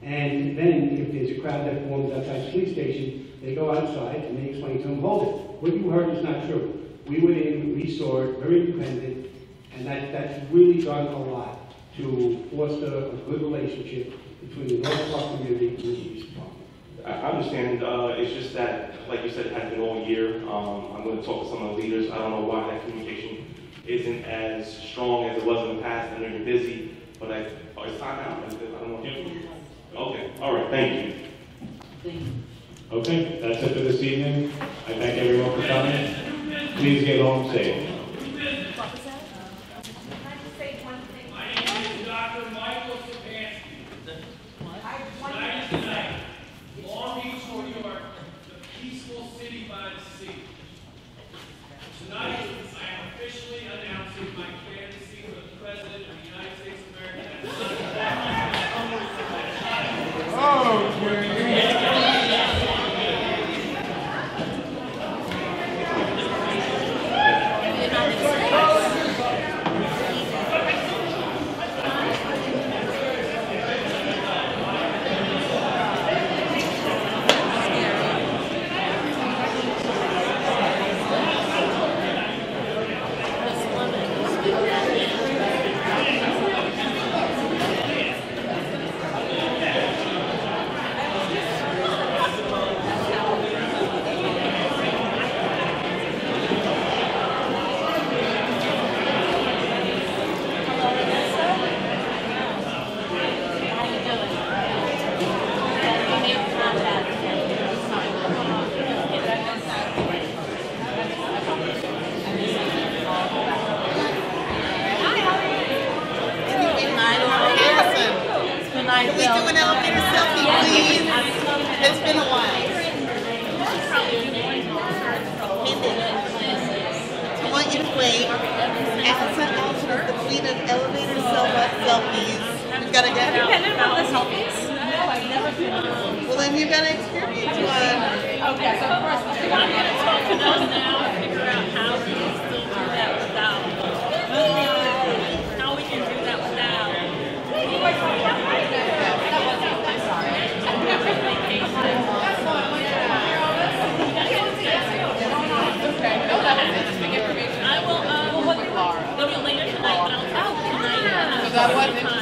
And then, if there's a crowd that forms outside the police station, they go outside and they explain to them, hold it, what you heard is not true. We went in, we saw it, very independent, and that's really done a lot to foster a good relationship between the North Park community and the police department. I understand. It's just that, like you said, it has been all year. I'm going to talk to some of the leaders. I don't know why that communication isn't as strong as it was in the past. I know you're busy, but it's time out. I don't know. Okay. All right. Thank you. Thank you. Okay, that's it for this evening. I thank everyone for coming. Please get home safe. Long Beach, New York, the peaceful city by the sea. Tonight, I am officially announcing my candidacy for the President of the United States of America. Can we do an elevator selfie, please? It's been a while. I want you to wait. Allison Alton is the queen of elevator selfies. You've got to get it. Have you been on the selfies? No, I've never been on. Well, then you've got to experience one. Okay, so first, I'm going to talk to us now and figure out how we can still do that without. How we can do that without. I'm sorry. I will, there'll be later tonight, but I'll tell you tonight.